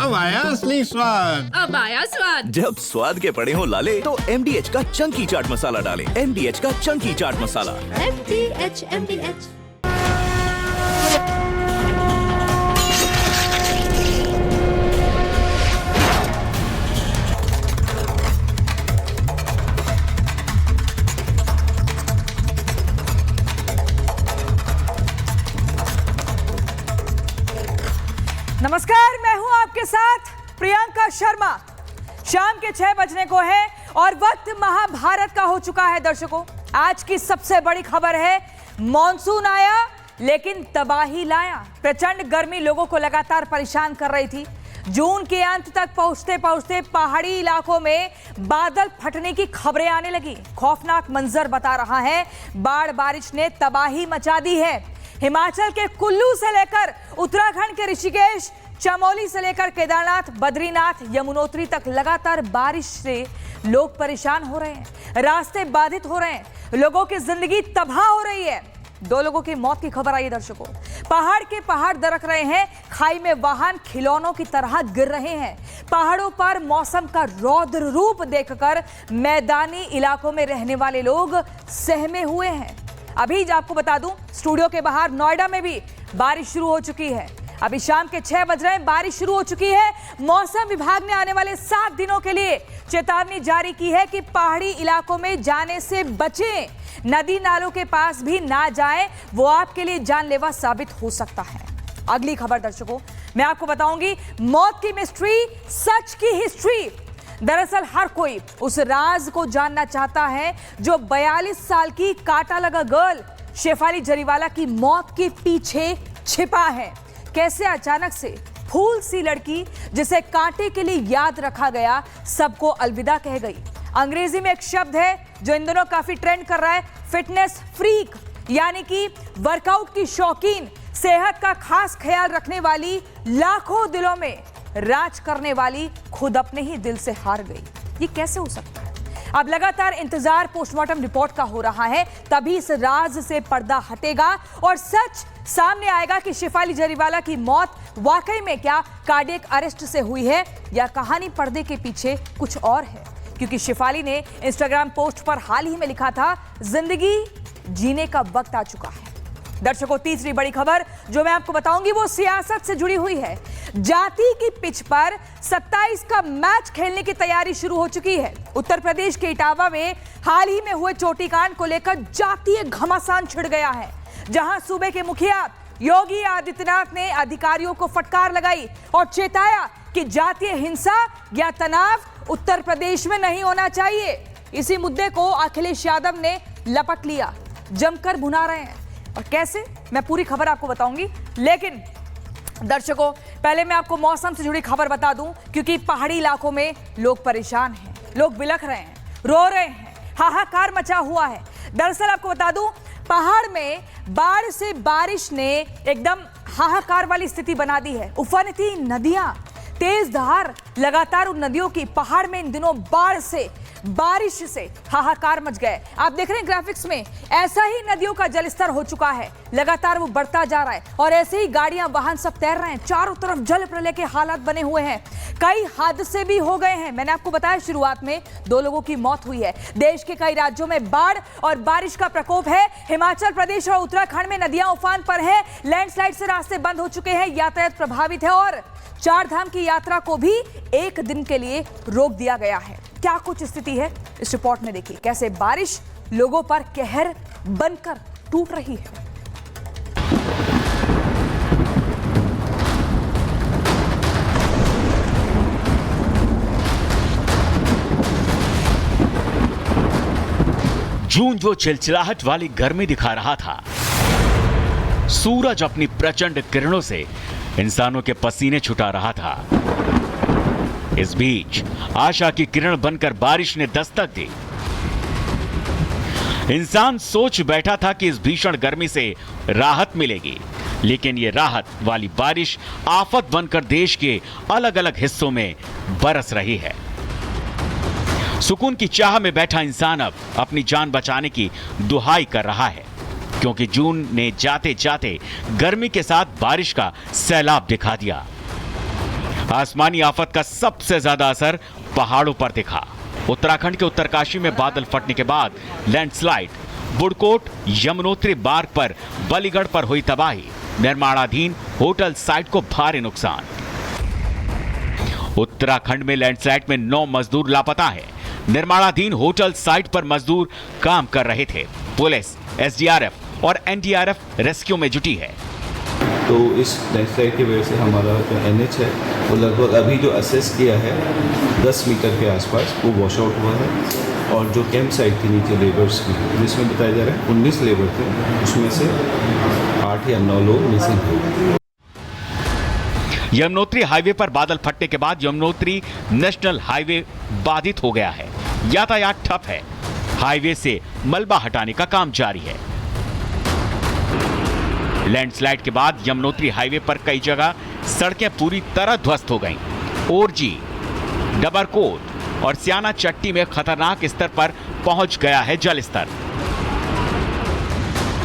अब आया असली स्वाद। अब आया स्वाद। जब स्वाद के पड़े हो लाले तो MDH का चंकी चाट मसाला डालें। MDH का चंकी चाट मसाला। MDH। नमस्कार, मैं हूं आपके साथ प्रियंका शर्मा। शाम के 6 बजने को है और वक्त महाभारत का हो चुका है। दर्शकों, आज की सबसे बड़ी खबर है, मॉनसून आया लेकिन तबाही लाया। प्रचंड गर्मी लोगों को लगातार परेशान कर रही थी। जून के अंत तक पहुंचते पहुंचते पहाड़ी इलाकों में बादल फटने की खबरें आने लगी। खौफनाक मंजर बता रहा है, बाढ़ बारिश ने तबाही मचा दी है। हिमाचल के कुल्लू से लेकर उत्तराखंड के ऋषिकेश, चमोली से लेकर केदारनाथ, बद्रीनाथ, यमुनोत्री तक लगातार बारिश से लोग परेशान हो रहे हैं, रास्ते बाधित हो रहे हैं, लोगों की जिंदगी तबाह हो रही है। 2 लोगों की मौत की खबर आई है। दर्शकों, पहाड़ के पहाड़ दरक रहे हैं, खाई में वाहन खिलौनों की तरह गिर रहे हैं। पहाड़ों पर मौसम का रौद्र रूप देखकर मैदानी इलाकों में रहने वाले लोग सहमे हुए हैं। अभी आपको बता दूं, स्टूडियो के बाहर नोएडा में भी बारिश शुरू हो चुकी है। अभी शाम के 6 बज रहे हैं, बारिश शुरू हो चुकी है। मौसम विभाग ने आने वाले 7 दिनों के लिए चेतावनी जारी की है कि पहाड़ी इलाकों में जाने से बचें, नदी नालों के पास भी ना जाएं, वो आपके लिए जानलेवा साबित हो सकता है। अगली खबर दर्शकों, मैं आपको बताऊंगी मौत की मिस्ट्री, सच की हिस्ट्री। दरअसल हर कोई उस राज को जानना चाहता है जो 42 साल की कांटा लगा गर्ल शेफाली जरीवाला की मौत के पीछे छिपा है। कैसे अचानक से फूल सी लड़की जिसे कांटे के लिए याद रखा गया, सबको अलविदा कह गई। अंग्रेजी में एक शब्द है जो इन दिनों काफी ट्रेंड कर रहा है, फिटनेस फ्रीक, यानी कि वर्कआउट की शौकीन, सेहत का खास ख्याल रखने वाली, लाखों दिलों में राज करने वाली खुद अपने ही दिल से हार गई। ये कैसे हो सकता है? अब लगातार इंतजार पोस्टमार्टम रिपोर्ट का हो रहा है, तभी इस राज से पर्दा हटेगा और सच सामने आएगा कि शेफाली जरीवाला की मौत वाकई में क्या कार्डियक अरेस्ट से हुई है या कहानी पर्दे के पीछे कुछ और है। क्योंकि शेफाली ने इंस्टाग्राम पोस्ट पर हाल ही में लिखा था, जिंदगी जीने का वक्त आ चुका है। दर्शकों, तीसरी बड़ी खबर जो मैं आपको बताऊंगी वो सियासत से जुड़ी हुई है। जाति की पिच पर 27 का मैच खेलने की तैयारी शुरू हो चुकी है। उत्तर प्रदेश के इटावा में हाल ही में हुए चोटी कांड को लेकर जातीय घमासान छिड़ गया है, जहां सूबे के मुखिया योगी आदित्यनाथ ने अधिकारियों को फटकार लगाई और चेताया कि जातीय हिंसा या तनाव उत्तर प्रदेश में नहीं होना चाहिए। इसी मुद्दे को अखिलेश यादव ने लपट लिया, जमकर भुना रहे हैं। और कैसे, मैं पूरी खबर आपको बताऊंगी, लेकिन दर्शकों पहले मैं आपको मौसम से जुड़ी खबर बता दूं, क्योंकि पहाड़ी इलाकों में लोग परेशान हैं, लोग बिलख रहे हैं, रो रहे हैं, हाहाकार मचा हुआ है। दरअसल आपको बता दूं, पहाड़ में बाढ़ से बारिश ने एकदम हाहाकार वाली स्थिति बना दी है। उफनती नदियां, तेज धार, लगातार उन नदियों की पहाड़ में इन दिनों बाढ़ से, बारिश से हाहाकार मच गए। आप देख रहे हैं ग्राफिक्स में, ऐसा ही नदियों का जलस्तर हो चुका है, लगातार वो बढ़ता जा रहा है और ऐसे ही गाड़ियां, वाहन सब तैर रहे हैं। चारों तरफ जल प्रलय के हालात बने हुए हैं, कई हादसे भी हो गए हैं। मैंने आपको बताया शुरुआत में 2 लोगों की मौत हुई है। देश के कई राज्यों में बाढ़ और बारिश का प्रकोप है। हिमाचल प्रदेश और उत्तराखंड में नदियां उफान पर है, लैंडस्लाइड से रास्ते बंद हो चुके हैं, यातायात प्रभावित है और 4 धाम की यात्रा को भी 1 दिन के लिए रोक दिया गया है। क्या कुछ स्थिति है इस रिपोर्ट में देखिए, कैसे बारिश लोगों पर कहर बनकर टूट रही है। जून जो चिलचिलाहट वाली गर्मी दिखा रहा था, सूरज अपनी प्रचंड किरणों से इंसानों के पसीने छुटा रहा था। इस बीच आशा की किरण बनकर बारिश ने दस्तक दी। इंसान सोच बैठा था कि इस भीषण गर्मी से राहत मिलेगी, लेकिन ये राहत वाली बारिश आफत बनकर देश के अलग अलग हिस्सों में बरस रही है। सुकून की चाह में बैठा इंसान अब अपनी जान बचाने की दुहाई कर रहा है, क्योंकि जून ने जाते जाते गर्मी के साथ बारिश का सैलाब दिखा दिया। आसमानी आफत का सबसे ज्यादा असर पहाड़ों पर दिखा। उत्तराखंड के उत्तरकाशी में बादल फटने के बाद लैंडस्लाइड, बुड़कोट यमुनोत्री मार्ग पर बलीगढ़ पर हुई तबाही, निर्माणाधीन होटल साइट को भारी नुकसान। उत्तराखंड में लैंडस्लाइड में 9 मजदूर लापता हैं। निर्माणाधीन होटल साइट पर मजदूर काम कर रहे थे। पुलिस, एसडीआरएफ और एनडीआरएफ रेस्क्यू में जुटी है। तो इस लैंडस्लाइड की वजह से हमारा जो एनएच है वो लगभग अभी जो असेस किया है 10 मीटर के आसपास वो वॉश आउट हुआ है। और जो कैंप साइट थी नीचे लेबर्स की, जिसमें बताया जा रहा है 19 लेबर थे, उसमें से 8 या 9 लोग मिसिंग हुए। यमुनोत्री हाईवे पर बादल फटने के बाद यमुनोत्री नेशनल हाईवे बाधित हो गया है। यातायात ठप है। हाईवे से मलबा हटाने का काम जारी है। लैंडस्लाइड के बाद यमुनोत्री हाईवे पर कई जगह सड़कें पूरी तरह ध्वस्त हो गईं। ओरजी, डबरकोट और सियाना चट्टी में खतरनाक स्तर पर पहुंच गया है जल स्तर।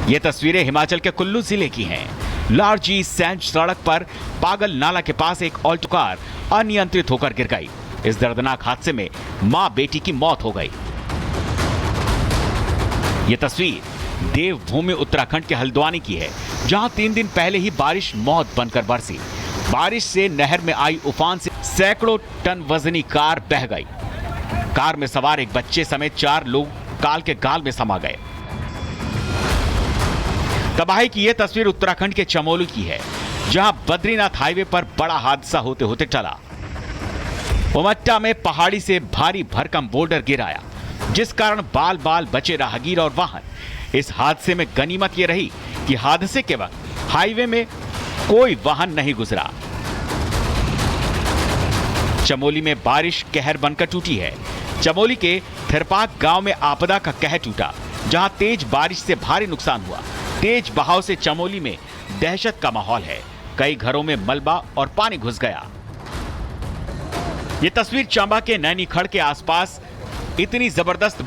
ये तस्वीरें हिमाचल के कुल्लू जिले की हैं। लारजी सैंज सड़क पर पागल नाला के पास एक ऑल्टो कार अनियंत्रित होकर गिर गई। इस दर्दनाक हादसे में मां बेटी की मौत हो गई। यह तस्वीर देवभूमि उत्तराखंड के हल्द्वानी की है, जहां 3 दिन पहले ही बारिश मौत बनकर बरसी। बारिश से नहर में आई उफान से सैकड़ों टन वजनी कार बह गई। कार में सवार एक बच्चे समेत 4 लोग काल के गाल में समा गए। तबाही की यह तस्वीर उत्तराखंड के चमोली की है, जहां बद्रीनाथ हाईवे पर बड़ा हादसा होते होते टला। उमट्टा में पहाड़ी से भारी भरकम बोल्डर गिर आया, जिस कारण बाल बाल बचे राहगीर और वाहन। इस हादसे में गनीमत यह रही कि हादसे के वक्त हाईवे में कोई वाहन नहीं गुजरा। चमोली में बारिश कहर बनकर टूटी है। चमोली के थिरपाक गांव में आपदा का कहर टूटा, जहां तेज बारिश से भारी नुकसान हुआ। तेज बहाव से चमोली में दहशत का माहौल है। कई घरों में मलबा और पानी घुस गया। यह तस्वीर चंबा के नैनीखड़ के आसपास इतनी जबरदस्त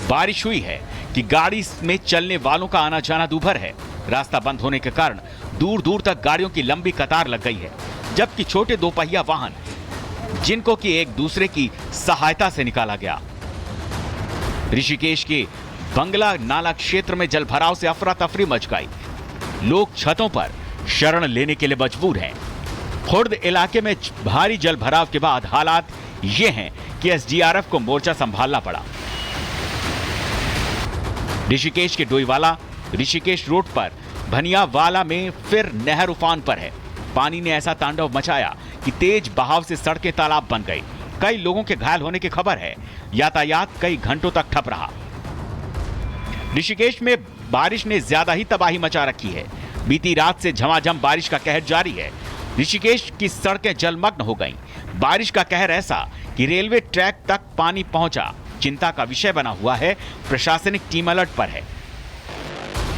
बारिश हुई है कि गाड़ी में चलने वालों का आना जाना दूभर है। रास्ता बंद होने के कारण दूर दूर तक गाड़ियों की लंबी कतार लग गई है, जबकि छोटे दोपहिया वाहन, जिनको कि एक दूसरे की सहायता से निकाला गया। ऋषिकेश के बंगला नाला क्षेत्र में जलभराव से अफरा तफरी मच गई। लोग छतों पर शरण लेने के लिए मजबूर हैं। खुर्द इलाके में भारी जलभराव के बाद हालात ये हैं कि एसडीआरएफ को मोर्चा संभालना पड़ा। ऋषिकेश के डोईवाला ऋषिकेश रोड पर भनियावाला में फिर नहर उफान पर है। पानी ने ऐसा तांडव मचाया कि तेज बहाव से सड़कें तालाब बन गई। कई लोगों के घायल होने की खबर है। यातायात कई घंटों तक ठप रहा। ऋषिकेश में बारिश ने ज्यादा ही तबाही मचा रखी है। बीती रात से झमाझम बारिश का कहर जारी है। ऋषिकेश की सड़कें जलमग्न हो गईं। बारिश का कहर ऐसा कि रेलवे ट्रैक तक पानी पहुंचा। चिंता का विषय बना हुआ है। प्रशासनिक टीम अलर्ट पर है।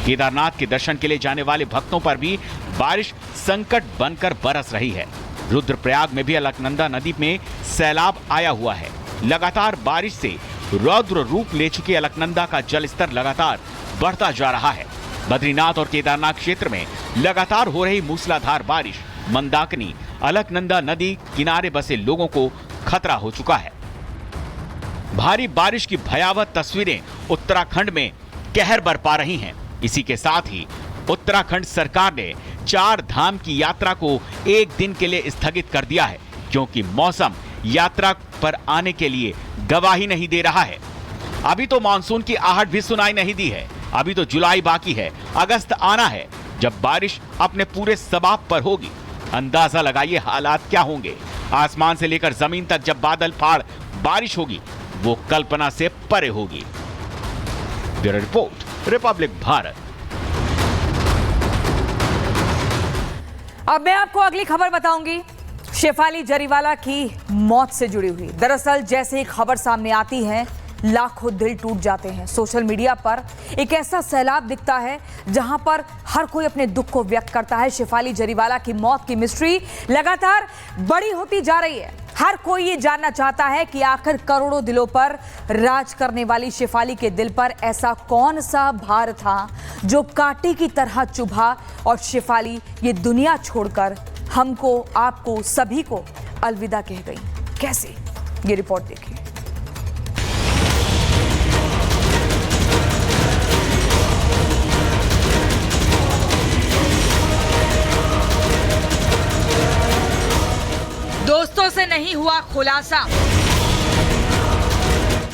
केदारनाथ के दर्शन के लिए जाने वाले भक्तों पर भी बारिश संकट बनकर बरस रही है। रुद्रप्रयाग में भी अलकनंदा नदी में सैलाब आया हुआ है। लगातार बारिश से रौद्र रूप ले चुके अलकनंदा का जलस्तर लगातार बढ़ता जा रहा है। बद्रीनाथ और केदारनाथ क्षेत्र में लगातार हो रही मूसलाधार बारिश मंदाकिनी, अलकनंदा नदी किनारे बसे लोगों को खतरा हो चुका है। भारी बारिश की भयावह तस्वीरें उत्तराखंड में कहर बरपा रही हैं। इसी के साथ ही उत्तराखंड सरकार ने 4 धाम की यात्रा को 1 दिन के लिए स्थगित कर दिया है, क्योंकि मौसम यात्रा पर आने के लिए गवाही नहीं दे रहा है। अभी तो मानसून की आहट भी सुनाई नहीं दी है। अभी तो जुलाई बाकी है, अगस्त आना है, जब बारिश अपने पूरे सबाब पर होगी। अंदाजा लगाइए हालात क्या होंगे। आसमान से लेकर जमीन तक जब बादल फाड़ बारिश होगी, वो कल्पना से परे होगी। Bureau report, Republic Bharat. अब मैं आपको अगली खबर बताऊंगी, शेफाली जरीवाला की मौत से जुड़ी हुई। दरअसल जैसे ही खबर सामने आती है, लाखों दिल टूट जाते हैं। सोशल मीडिया पर एक ऐसा सैलाब दिखता है जहां पर हर कोई अपने दुख को व्यक्त करता है। शेफाली जरीवाला की मौत की मिस्ट्री लगातार बड़ी होती जा रही है। हर कोई ये जानना चाहता है कि आखिर करोड़ों दिलों पर राज करने वाली शेफाली के दिल पर ऐसा कौन सा भार था जो कांटे की तरह चुभा और शेफाली ये दुनिया छोड़कर हमको, आपको, सभी को अलविदा कह गई। कैसे, ये रिपोर्ट देखिए। दोस्तों से नहीं हुआ खुलासा,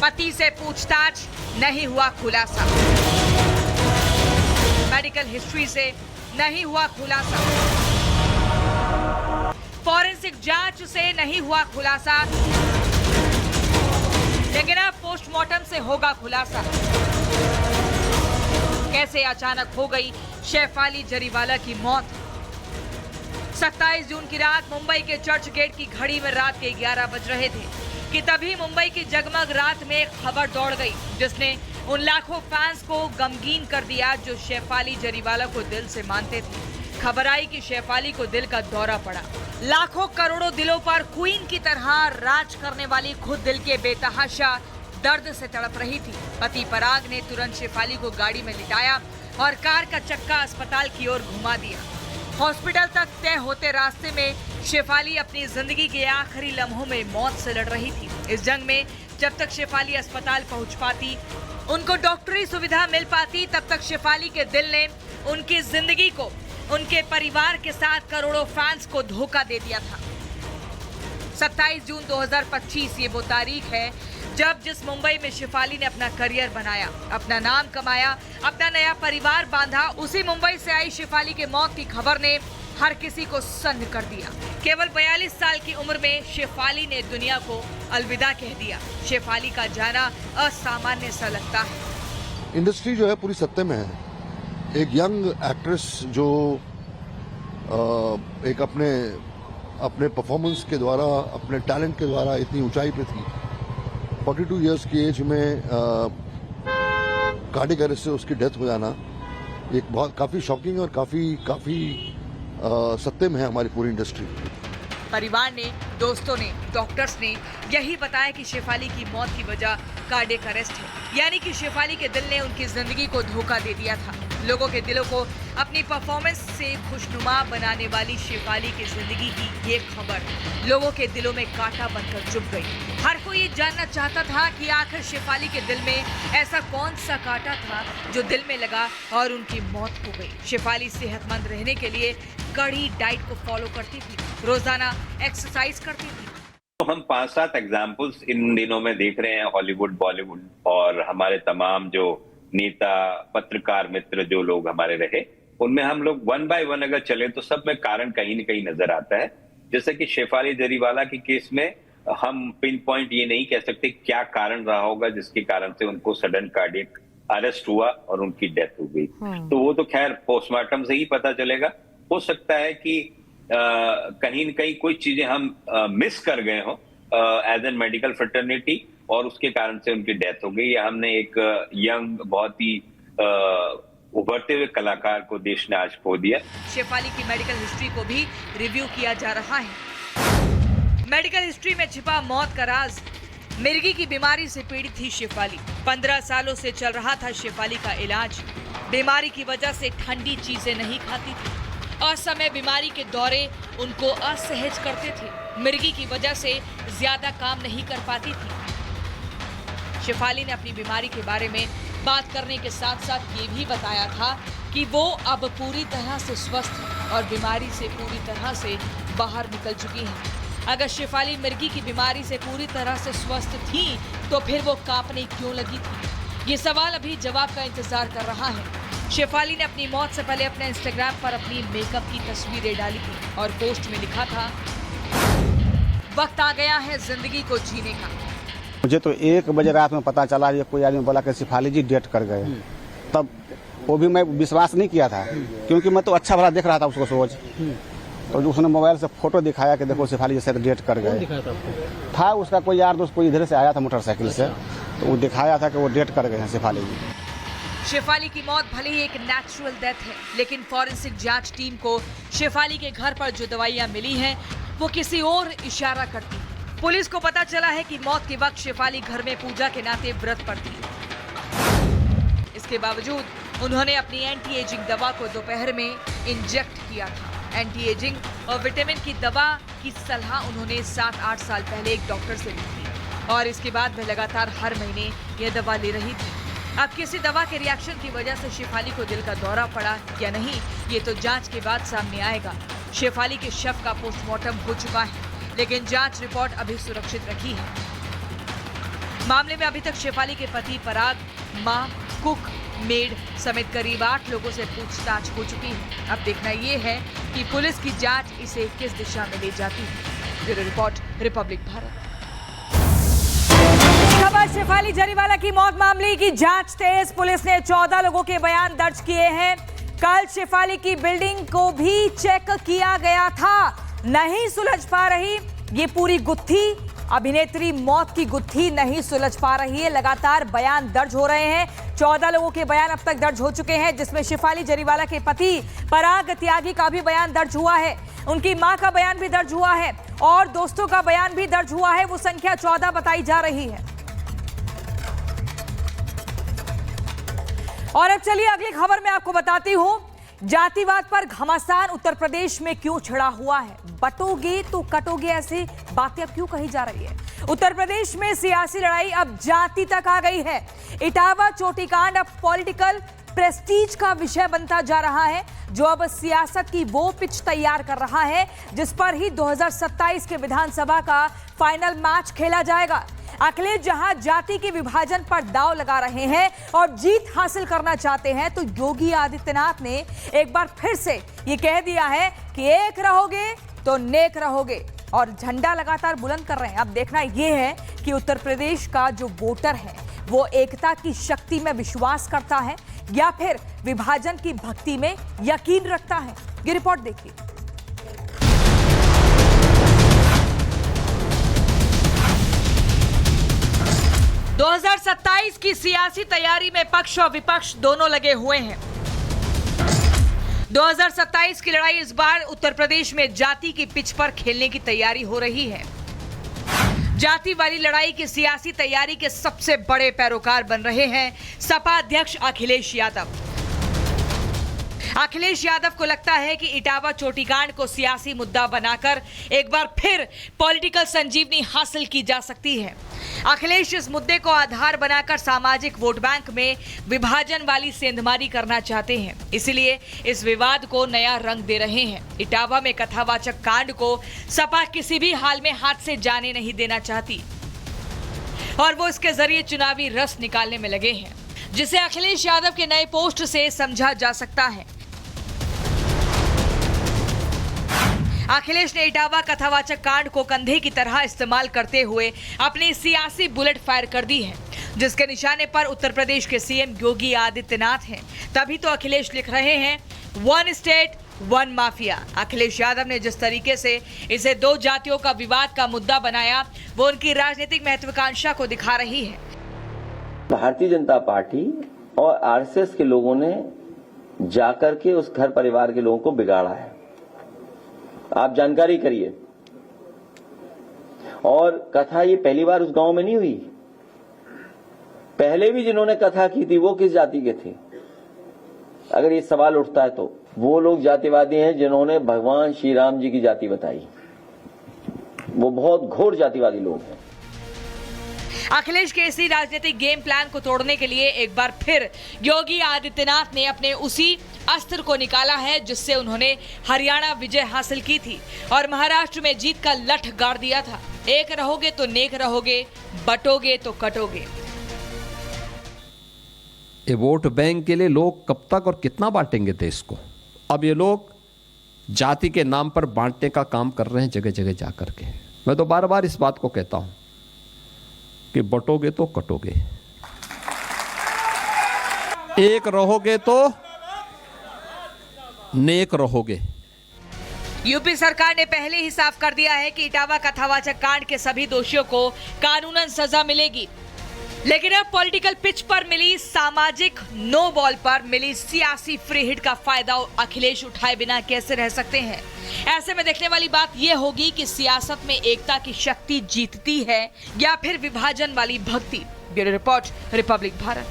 पति से पूछताछ, नहीं हुआ खुलासा, मेडिकल हिस्ट्री से नहीं हुआ खुलासा, फॉरेंसिक जांच से नहीं हुआ खुलासा, लेकिन अब पोस्टमार्टम से होगा खुलासा। कैसे अचानक हो गई शेफाली जरीवाला की मौत? 27 जून की रात मुंबई के चर्च गेट की घड़ी में रात के 11 बज रहे थे कि तभी मुंबई की जगमग रात में एक खबर दौड़ गई जिसने उन लाखों फैंस को गमगीन कर दिया जो शेफाली जरीवाला को दिल से मानते थे। खबर आई कि शेफाली को दिल का दौरा पड़ा। लाखों करोड़ों दिलों पर क्वीन की तरह राज करने वाली खुद दिल के बेतहाशा दर्द से तड़प रही थी। पति पराग ने तुरंत शेफाली को गाड़ी में लिटाया और कार का चक्का अस्पताल की ओर घुमा दिया। हॉस्पिटल तक तय होते रास्ते में शेफाली अपनी जिंदगी के आखिरी लम्हों में मौत से लड़ रही थी। इस जंग में जब तक शेफाली अस्पताल पहुंच पाती, उनको डॉक्टरी सुविधा मिल पाती, तब तक शेफाली के दिल ने उनकी जिंदगी को उनके परिवार के साथ करोड़ों फैंस को धोखा दे दिया था। 27 जून 2025 ये वो तारीख है जब जिस मुंबई में शेफाली ने अपना करियर बनाया, अपना नाम कमाया, अपना नया परिवार बांधा, उसी मुंबई से आई शेफाली के मौत की खबर ने हर किसी को सन्न कर दिया। केवल 42 साल की उम्र में शेफाली ने दुनिया को अलविदा कह दिया। शेफाली का जाना असामान्य सा लगता है। इंडस्ट्री जो है पूरी सत्ते में है। एक यंग एक्ट्रेस जो एक अपने परफॉर्मेंस के द्वारा, अपने टैलेंट के द्वारा इतनी ऊंचाई पे थी। 42 इयर्स की एज में कार्डियक अरेस्ट से उसकी डेथ हो जाना एक बहुत काफी शॉकिंग और काफी सत्य में है हमारी पूरी इंडस्ट्री। परिवार ने, दोस्तों ने, डॉक्टर्स ने यही बताया कि शेफाली की मौत की वजह कार्डियक अरेस्ट है, यानी कि शेफाली के दिल ने उनकी जिंदगी को धोखा दे दिया था। लोगों के दिलों को अपनी परफॉर्मेंस से खुशनुमा बनाने वाली शेफाली की जिंदगी की ये खबर लोगों के दिलों में कांटा बनकर चुभ गई। हर कोई ये जानना चाहता था कि आखिर शेफाली के दिल में ऐसा कौन सा कांटा था जो दिल में लगा और उनकी मौत हो गई। शेफाली सेहतमंद रहने के लिए कड़ी डाइट को फॉलो करती थी, रोजाना एक्सरसाइज करती थी। तो हम 5-7 एग्जाम्पल्स इन दिनों में देख रहे हैं हॉलीवुड, बॉलीवुड और हमारे तमाम जो नेता, पत्रकार मित्र जो लोग हमारे रहे, उनमें हम लोग 1 बाय 1 अगर चले तो सब में कारण कहीं न कहीं नजर आता है। जैसे कि शेफाली जरीवाला के केस में हम पिन पॉइंट ये नहीं कह सकते क्या कारण रहा होगा जिसके कारण से उनको सडन कार्डियक अरेस्ट हुआ और उनकी डेथ हो गई। तो वो तो खैर पोस्टमार्टम से ही पता चलेगा। हो सकता है कि कहीं न कहीं कोई चीजें हम मिस कर गए हो एज एन मेडिकल फ्रेटर्निटी और उसके कारण से उनकी डेथ हो गई। हमने एक यंग, बहुत ही उभरते हुए कलाकार को देश ने आज खो दिया। शेफाली की मेडिकल हिस्ट्री को भी रिव्यू किया जा रहा है। मेडिकल हिस्ट्री में छिपा मौत का राज। मिर्गी की बीमारी से पीड़ित थी शेफाली। 15 सालों से चल रहा था शेफाली का इलाज। बीमारी की वजह से ठंडी चीजें नहीं खाती थी। असमय बीमारी के दौरे उनको असहज करते थे। मिर्गी की वजह से ज्यादा काम नहीं कर पाती थी। शेफाली ने अपनी बीमारी के बारे में बात करने के साथ साथ ये भी बताया था कि वो अब पूरी तरह से स्वस्थ है और बीमारी से पूरी तरह से बाहर निकल चुकी है। अगर शेफाली मिर्गी की बीमारी से पूरी तरह से स्वस्थ थी तो फिर वो कांपने क्यों लगी थी? ये सवाल अभी जवाब का इंतजार कर रहा है। शेफाली ने अपनी मौत से पहले अपने इंस्टाग्राम पर अपनी मेकअप की तस्वीरें डाली थी और पोस्ट में लिखा था, वक्त आ गया है जिंदगी को जीने का। मुझे तो 1 बजे रात में पता चला, ये कोई आदमी बोला कि शेफाली जी डेथ कर गए। तब वो भी मैं विश्वास नहीं किया था क्योंकि मैं तो अच्छा भला देख रहा था उसको रोज। तो उसने मोबाइल से फोटो दिखाया कि देखो शेफाली जी शायद डेथ कर गए। था उसका कोई यार दोस्त, कोई इधर से आया था मोटरसाइकिल से, तो वो दिखाया था कि वो डेथ कर गए हैं शेफाली जी। शेफाली की मौत भले ही एक नेचुरल डेथ है, लेकिन फॉरेंसिक जांच टीम को शेफाली के घर पर जो दवाइयां मिली हैं वो किसी और इशारा करती है। पुलिस को पता चला है कि मौत के वक्त शेफाली घर में पूजा के नाते व्रत पर थी। इसके बावजूद उन्होंने अपनी एंटी एजिंग दवा को दोपहर में इंजेक्ट किया था। एंटी एजिंग और विटामिन की दवा की सलाह उन्होंने 7-8 साल पहले एक डॉक्टर से ली थी और इसके बाद वह लगातार हर महीने यह दवा ले रही थी। अब किसी दवा के रिएक्शन की वजह से शेफाली को दिल का दौरा पड़ा या नहीं, ये तो जांच के बाद सामने आएगा। शेफाली के शव का पोस्टमार्टम हो चुका है, लेकिन जांच रिपोर्ट अभी सुरक्षित रखी है। मामले में अभी तक शेफाली के पति पराग, मां, कुक, मेड समेत करीब 8 लोगों से पूछताछ हो चुकी है। अब देखना ये है कि पुलिस की जांच इसे किस दिशा में ले जाती है। Bureau report, Republic Bharat. खबर शेफाली जरीवाला की मौत मामले की जांच तेज। पुलिस ने 14 लोगों के बयान दर्ज किए हैं। कल शेफाली की बिल्डिंग को भी चेक किया गया था। नहीं सुलझ पा रही ये पूरी गुत्थी। अभिनेत्री मौत की गुत्थी नहीं सुलझ पा रही है। लगातार बयान दर्ज हो रहे हैं। 14 लोगों के बयान अब तक दर्ज हो चुके हैं, जिसमें शेफाली जरीवाला के पति पराग त्यागी का भी बयान दर्ज हुआ है। उनकी मां का बयान भी दर्ज हुआ है और दोस्तों का बयान भी दर्ज हुआ है। वो संख्या 14 बताई जा रही है। और अब चलिए अगली खबर में आपको बताती हूं, जातिवाद पर घमासान उत्तर प्रदेश में क्यों छिड़ा हुआ है। बटोगे तो कटोगे, ऐसी बातें अब क्यों कही जा रही है। उत्तर प्रदेश में सियासी लड़ाई अब जाति तक आ गई है। इटावा चोटीकांड अब पॉलिटिकल प्रेस्टीज का विषय बनता जा रहा है, जो अब सियासत की वो पिच तैयार कर रहा है जिस पर ही 2027 के विधानसभा का फाइनल मैच खेला जाएगा। अखिलेश जहां जाति के विभाजन पर दांव लगा रहे हैं और जीत हासिल करना चाहते हैं, तो योगी आदित्यनाथ ने एक बार फिर से ये कह दिया है कि एक रहोगे तो नेक रहोगे और झंडा लगातार बुलंद कर रहे हैं। अब देखना ये है कि उत्तर प्रदेश का जो वोटर है वो एकता की शक्ति में विश्वास करता है या फिर विभाजन की भक्ति में यकीन रखता है। ये रिपोर्ट देखिए। दो 2027 की सियासी तैयारी में पक्ष और विपक्ष दोनों लगे हुए हैं। 2027 की लड़ाई इस बार उत्तर प्रदेश में जाति की पिच पर खेलने की तैयारी हो रही है। जाति वाली लड़ाई की सियासी तैयारी के सबसे बड़े पैरोकार बन रहे हैं सपा अध्यक्ष अखिलेश यादव। अखिलेश यादव को लगता है कि इटावा चोटीकांड को सियासी मुद्दा बनाकर एक बार फिर पॉलिटिकल संजीवनी हासिल की जा सकती है। अखिलेश इस मुद्दे को आधार बनाकर सामाजिक वोट बैंक में विभाजन वाली सेंधमारी करना चाहते हैं, इसलिए इस विवाद को नया रंग दे रहे हैं। इटावा में कथावाचक कांड को सपा किसी भी हाल में हाथ से जाने नहीं देना चाहती और वो इसके जरिए चुनावी रस निकालने में लगे हैं, जिसे अखिलेश यादव के नए पोस्ट से समझा जा सकता है। अखिलेश ने इटावा कथावाचक कांड को कंधे की तरह इस्तेमाल करते हुए अपनी सियासी बुलेट फायर कर दी है, जिसके निशाने पर उत्तर प्रदेश के सीएम योगी आदित्यनाथ हैं। तभी तो अखिलेश लिख रहे हैं one state one mafia. Akhilesh Yadav ने जिस तरीके से इसे दो जातियों का विवाद का मुद्दा बनाया, वो उनकी राजनीतिक महत्वाकांक्षा को दिखा रही है। भारतीय जनता पार्टी और आरएसएस के लोगों ने जाकर के उस घर परिवार के लोगों को बिगाड़ा है। आप जानकारी करिए। और कथा ये पहली बार उस गांव में नहीं हुई। पहले भी जिन्होंने कथा की थी वो किस जाति के थे? अगर ये सवाल उठता है तो वो लोग जातिवादी हैं जिन्होंने भगवान श्री राम जी की जाति बताई। वो बहुत घोर जातिवादी लोग हैं। अखिलेश के इसी राजनीतिक गेम प्लान को तोड़ने के लिए एक बार फिर योगी आदित्यनाथ ने अपने उसी अस्त्र को निकाला है जिससे उन्होंने हरियाणा विजय हासिल की थी और महाराष्ट्र में जीत का लठ गाड़ दिया था। एक रहोगे तो नेक रहोगे, बटोगे तो कटोगे। ये वोट बैंक के लिए लोग कब तक और कितना बांटेंगे देश को? अब ये लोग जाति के नाम पर बांटने का काम कर रहे हैं जगह जगह जाकर के। मैं तो बार बार इस बात को कहता हूं कि बटोगे तो कटोगे, एक रहोगे तो नेक रहोगे। यूपी सरकार ने पहले ही साफ कर दिया है कि इटावा कथावाचक कांड के सभी दोषियों को कानूनन सजा मिलेगी, लेकिन अब पॉलिटिकल पिच पर मिली सामाजिक नो बॉल पर मिली सियासी फ्री हिट का फायदा अखिलेश उठाए बिना कैसे रह सकते हैं। ऐसे में देखने वाली बात यह होगी कि सियासत में एकता की शक्ति जीतती है या फिर विभाजन वाली भक्ति। Bureau report, Republic Bharat.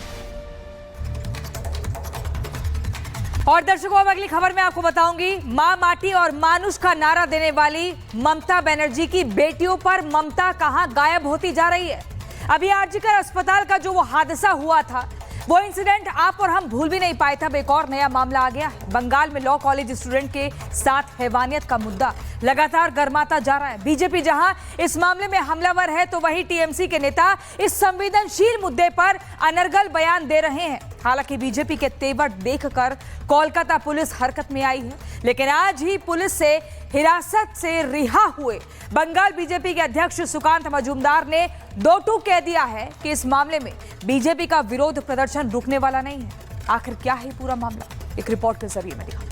और दर्शकों, अब अगली खबर में आपको बताऊंगी, मां माटी और मानुष का नारा देने वाली ममता बनर्जी की बेटियों पर ममता कहां गायब होती जा रही है। अभी आरजीकर अस्पताल का जो वो हादसा हुआ था, वो इंसिडेंट आप और हम भूल भी नहीं पाए थे। अब एक और नया मामला आ गया है। बंगाल में लॉ कॉलेज स्टूडेंट के साथ हैवानियत का मुद्दा लगातार गर्माता जा रहा है। बीजेपी जहां इस मामले में हमलावर है, तो वहीं टीएमसी के नेता इस संवेदनशील मुद्दे पर अनर्गल बयान दे रहे हैं। हालांकि बीजेपी के तेवर देखकर कोलकाता पुलिस हरकत में आई है, लेकिन आज ही पुलिस से हिरासत से रिहा हुए बंगाल बीजेपी के अध्यक्ष सुकांत मजूमदार ने दो टूक कह दिया है कि इस मामले में बीजेपी का विरोध प्रदर्शन रुकने वाला नहीं है। आखिर क्या है पूरा मामला, एक रिपोर्ट के जरिए मैं दिखाऊं।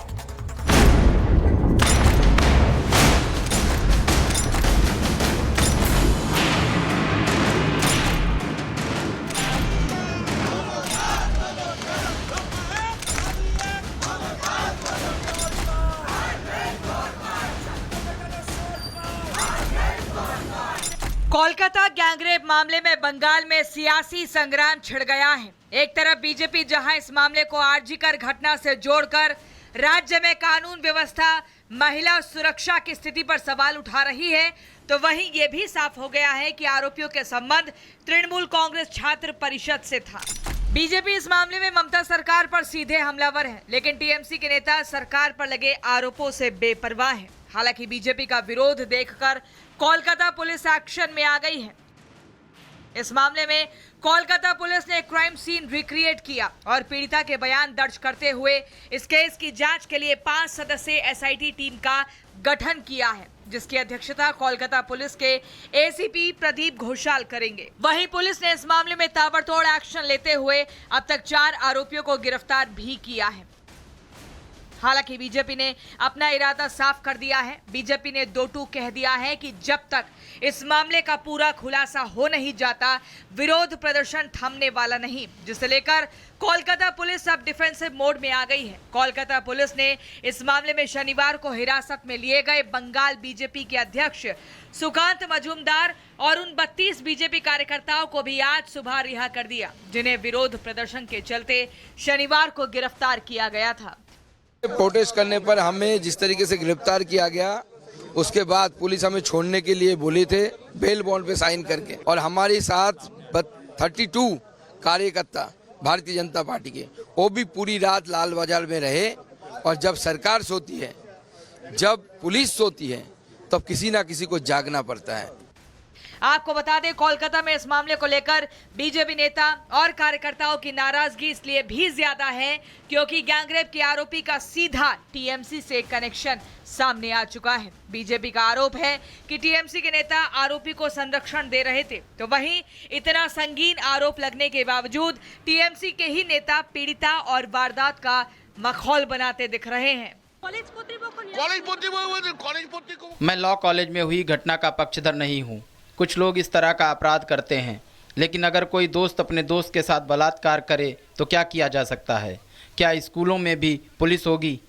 कोलकाता गैंगरेप मामले में बंगाल में सियासी संग्राम छिड़ गया है। एक तरफ बीजेपी जहां इस मामले को आरजीकर घटना से जोड़कर राज्य में कानून व्यवस्था, महिला सुरक्षा की स्थिति पर सवाल उठा रही है, तो वहीं ये भी साफ हो गया है कि आरोपियों के संबंध तृणमूल कांग्रेस छात्र परिषद से था। बीजेपी इस मामले में ममता सरकार पर सीधे हमलावर है, लेकिन टीएमसी के नेता सरकार पर लगे आरोपों से बेपरवाह है। हालांकि बीजेपी का विरोध देखकर कोलकाता पुलिस एक्शन में आ गई है। इस मामले में कोलकाता पुलिस ने क्राइम सीन रिक्रिएट किया और पीड़िता के बयान दर्ज करते हुए इस केस की जांच के लिए 5 सदस्यीय एसआईटी टीम का गठन किया है, जिसकी अध्यक्षता कोलकाता पुलिस के एसीपी प्रदीप घोषाल करेंगे। वहीं पुलिस ने इस मामले में ताबड़तोड़ एक्शन लेते हुए अब तक 4 आरोपियों को गिरफ्तार भी किया है। हालांकि बीजेपी ने अपना इरादा साफ कर दिया है। बीजेपी ने दो टूक कह दिया है कि जब तक इस मामले का पूरा खुलासा हो नहीं जाता, विरोध प्रदर्शन थमने वाला नहीं, जिसे लेकर कोलकाता पुलिस अब डिफेंसिव मोड में आ गई है। कोलकाता पुलिस ने इस मामले में शनिवार को हिरासत में लिए गए बंगाल बीजेपी के अध्यक्ष सुकांत मजूमदार और उन 32 बीजेपी कार्यकर्ताओं को भी आज सुबह रिहा कर दिया, जिन्हें विरोध प्रदर्शन के चलते शनिवार को गिरफ्तार किया गया था। प्रोटेस्ट करने पर हमें जिस तरीके से गिरफ्तार किया गया, उसके बाद पुलिस हमें छोड़ने के लिए बोले थे बेल बॉन्ड पे साइन करके, और हमारे साथ 32 कार्यकर्ता भारतीय जनता पार्टी के, वो भी पूरी रात लाल बाजार में रहे। और जब सरकार सोती है, जब पुलिस सोती है, तब किसी ना किसी को जागना पड़ता है। आपको बता दें, कोलकाता में इस मामले को लेकर बीजेपी नेता और कार्यकर्ताओं की नाराजगी इसलिए भी ज्यादा है क्योंकि गैंगरेप के आरोपी का सीधा टीएमसी से कनेक्शन सामने आ चुका है। बीजेपी का आरोप है कि टीएमसी के नेता आरोपी को संरक्षण दे रहे थे, तो वहीं इतना संगीन आरोप लगने के बावजूद टीएमसी के ही नेता पीड़िता और वारदात का मखौल बनाते दिख रहे हैं। मैं लॉ कॉलेज में हुई घटना का पक्षधर नहीं हूँ। कुछ लोग इस तरह का अपराध करते हैं, लेकिन अगर कोई दोस्त अपने दोस्त के साथ बलात्कार करे तो क्या किया जा सकता है? क्या स्कूलों में भी पुलिस होगी?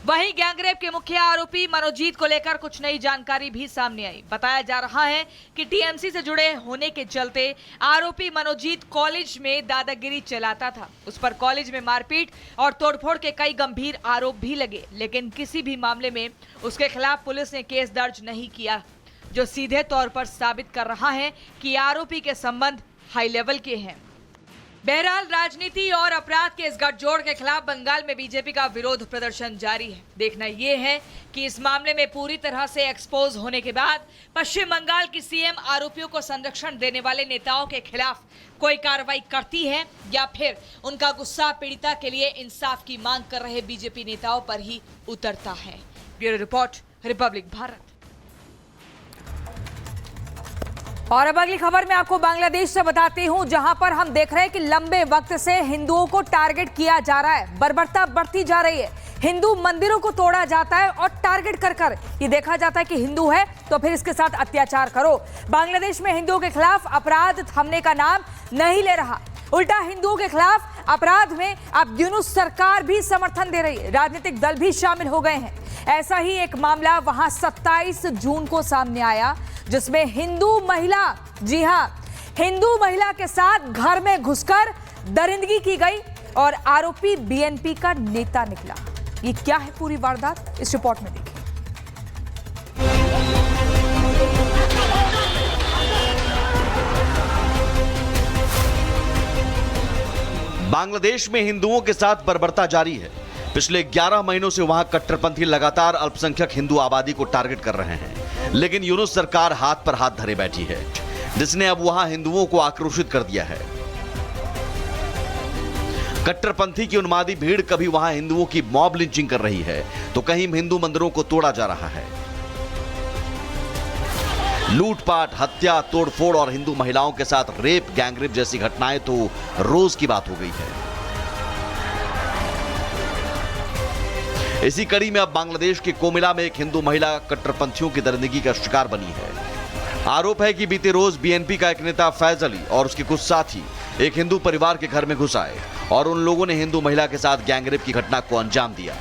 वहीं गैंगरेप के मुख्य आरोपी मनोजीत को लेकर कुछ नई जानकारी भी सामने आई। बताया जा रहा है कि टीएमसी से जुड़े होने के चलते आरोपी मनोजीत कॉलेज में दादागिरी चलाता था। उस पर कॉलेज में मारपीट और तोड़फोड़ के कई गंभीर आरोप भी लगे, लेकिन किसी भी मामले में उसके खिलाफ पुलिस ने केस दर्ज नहीं किया, जो सीधे तौर पर साबित कर रहा है कि आरोपी के संबंध हाई लेवल के हैं। बहरहाल राजनीति और अपराध के इस गठजोड़ के खिलाफ बंगाल में बीजेपी का विरोध प्रदर्शन जारी है। देखना यह है कि इस मामले में पूरी तरह से एक्सपोज होने के बाद पश्चिम बंगाल की सीएम आरोपियों को संरक्षण देने वाले नेताओं के खिलाफ कोई कार्रवाई करती है या फिर उनका गुस्सा पीड़िता के लिए इंसाफ की मांग कर रहे बीजेपी नेताओं पर ही उतरता है। Bureau report, Republic Bharat. और अब अगली खबर में आपको बांग्लादेश से बताती हूं, जहां पर हम देख रहे हैं कि लंबे वक्त से हिंदुओं को टारगेट किया जा रहा है। बर्बरता बढ़ती जा रही है। हिंदू मंदिरों को तोड़ा जाता है और टारगेट कर कर ये देखा जाता है कि हिंदू है तो फिर इसके साथ अत्याचार करो। बांग्लादेश में हिंदुओं के खिलाफ अपराध थमने का नाम नहीं ले रहा, उल्टा हिंदुओं के खिलाफ अपराध में अब यूनुस सरकार भी समर्थन दे रही है। राजनीतिक दल भी शामिल हो गए हैं। ऐसा ही एक मामला वहां 27 जून को सामने आया, जिसमें हिंदू महिला, जी हां, हिंदू महिला के साथ घर में घुसकर दरिंदगी की गई और आरोपी बीएनपी का नेता निकला। ये क्या है पूरी वारदात, इस रिपोर्ट में देखिए। बांग्लादेश में हिंदुओं के साथ बर्बरता जारी है। पिछले 11 महीनों से वहां कट्टरपंथी लगातार अल्पसंख्यक हिंदू आबादी को टारगेट कर रहे हैं, लेकिन यूनुस सरकार हाथ पर हाथ धरे बैठी है, जिसने अब वहां हिंदुओं को आक्रोशित कर दिया है। कट्टरपंथी की उन्मादी भीड़ कभी वहां हिंदुओं की मॉब लिंचिंग कर रही है, तो कहीं हिंदू मंदिरों को तोड़ा जा रहा है। लूटपाट, हत्या, तोड़फोड़ और हिंदू महिलाओं के साथ रेप, गैंगरेप जैसी घटनाएं तो रोज की बात हो गई है। इसी कड़ी में अब बांग्लादेश के कोमिला में एक हिंदू महिला कट्टरपंथियों की दरिंदगी का शिकार बनी है। आरोप है कि बीते रोज बीएनपी का एक नेता फैज अली और उसके कुछ साथी एक हिंदू परिवार के घर में घुस आए और उन लोगों ने हिंदू महिला के साथ गैंगरेप की घटना को अंजाम दिया।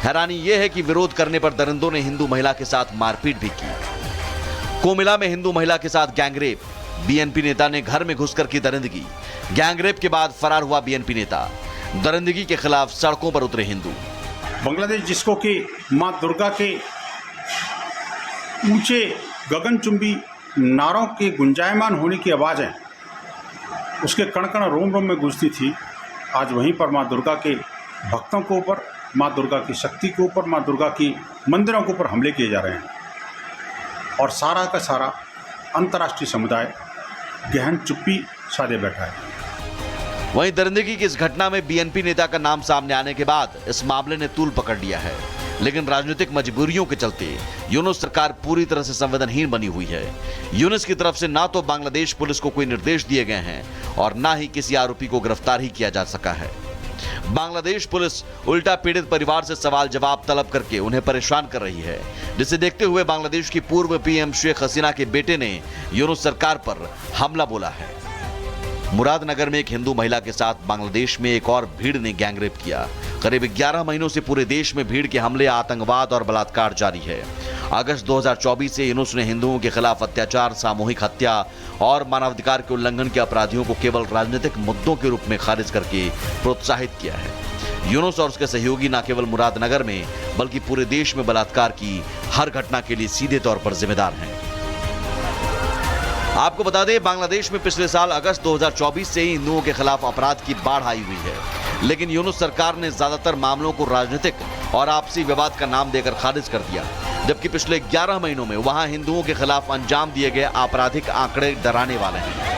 हैरानी यह है कि विरोध करने पर दरिंदों ने हिंदू महिला के साथ मारपीट भी की। कोमिला में हिंदू महिला के साथ गैंगरेप, बीएनपी नेता ने घर में घुसकर की दरिंदगी। गैंगरेप के बाद फरार हुआ बीएनपी नेता। दरिंदगी के खिलाफ सड़कों पर उतरे हिंदू। बांग्लादेश जिसको कि मां दुर्गा के ऊंचे गगनचुंबी नारों के गुंजायमान होने की आवाजें उसके कण कण रोम रोम में गूंजती थी, आज वहीं पर मां दुर्गा के भक्तों के ऊपर, मां दुर्गा की शक्ति के ऊपर, मां दुर्गा की मंदिरों के ऊपर हमले किए जा रहे हैं और सारा का सारा अंतर्राष्ट्रीय समुदाय गहन चुप्पी साधे बैठा है। वहीं दरिंदगी की इस घटना में बीएनपी नेता का नाम सामने आने के बाद इस मामले ने तूल पकड़ लिया है, लेकिन राजनीतिक मजबूरियों के चलते यूनुस सरकार पूरी तरह से संवेदनहीन बनी हुई है। यूनुस की तरफ से ना तो बांग्लादेश पुलिस को कोई निर्देश दिए गए हैं और ना ही किसी आरोपी को गिरफ्तार ही किया जा सका है। बांग्लादेश पुलिस उल्टा पीड़ित परिवार से सवाल जवाब तलब करके उन्हें परेशान कर रही है, जिसे देखते हुए बांग्लादेश की पूर्व पीएम शेख हसीना के बेटे ने यूनुस सरकार पर हमला बोला है। मुरादनगर में एक हिंदू महिला के साथ बांग्लादेश में एक और भीड़ ने गैंगरेप किया। करीब 11 महीनों से पूरे देश में भीड़ के हमले, आतंकवाद और बलात्कार जारी है। अगस्त 2024 से यूनुस ने हिंदुओं के खिलाफ अत्याचार, सामूहिक हत्या और मानवाधिकार के उल्लंघन के अपराधियों को केवल राजनीतिक मुद्दों के रूप में खारिज करके प्रोत्साहित किया है। यूनुस और उसके सहयोगी न केवल मुरादनगर में बल्कि पूरे देश में बलात्कार की हर घटना के लिए सीधे तौर पर जिम्मेदार हैं। आपको बता दें, बांग्लादेश में पिछले साल अगस्त 2024 से ही हिंदुओं के खिलाफ अपराध की बाढ़ आई हुई है, लेकिन यूनुस सरकार ने ज्यादातर मामलों को राजनीतिक और आपसी विवाद का नाम देकर खारिज कर दिया, जबकि पिछले 11 महीनों में वहां हिंदुओं के खिलाफ अंजाम दिए गए आपराधिक आंकड़े डराने वाले हैं।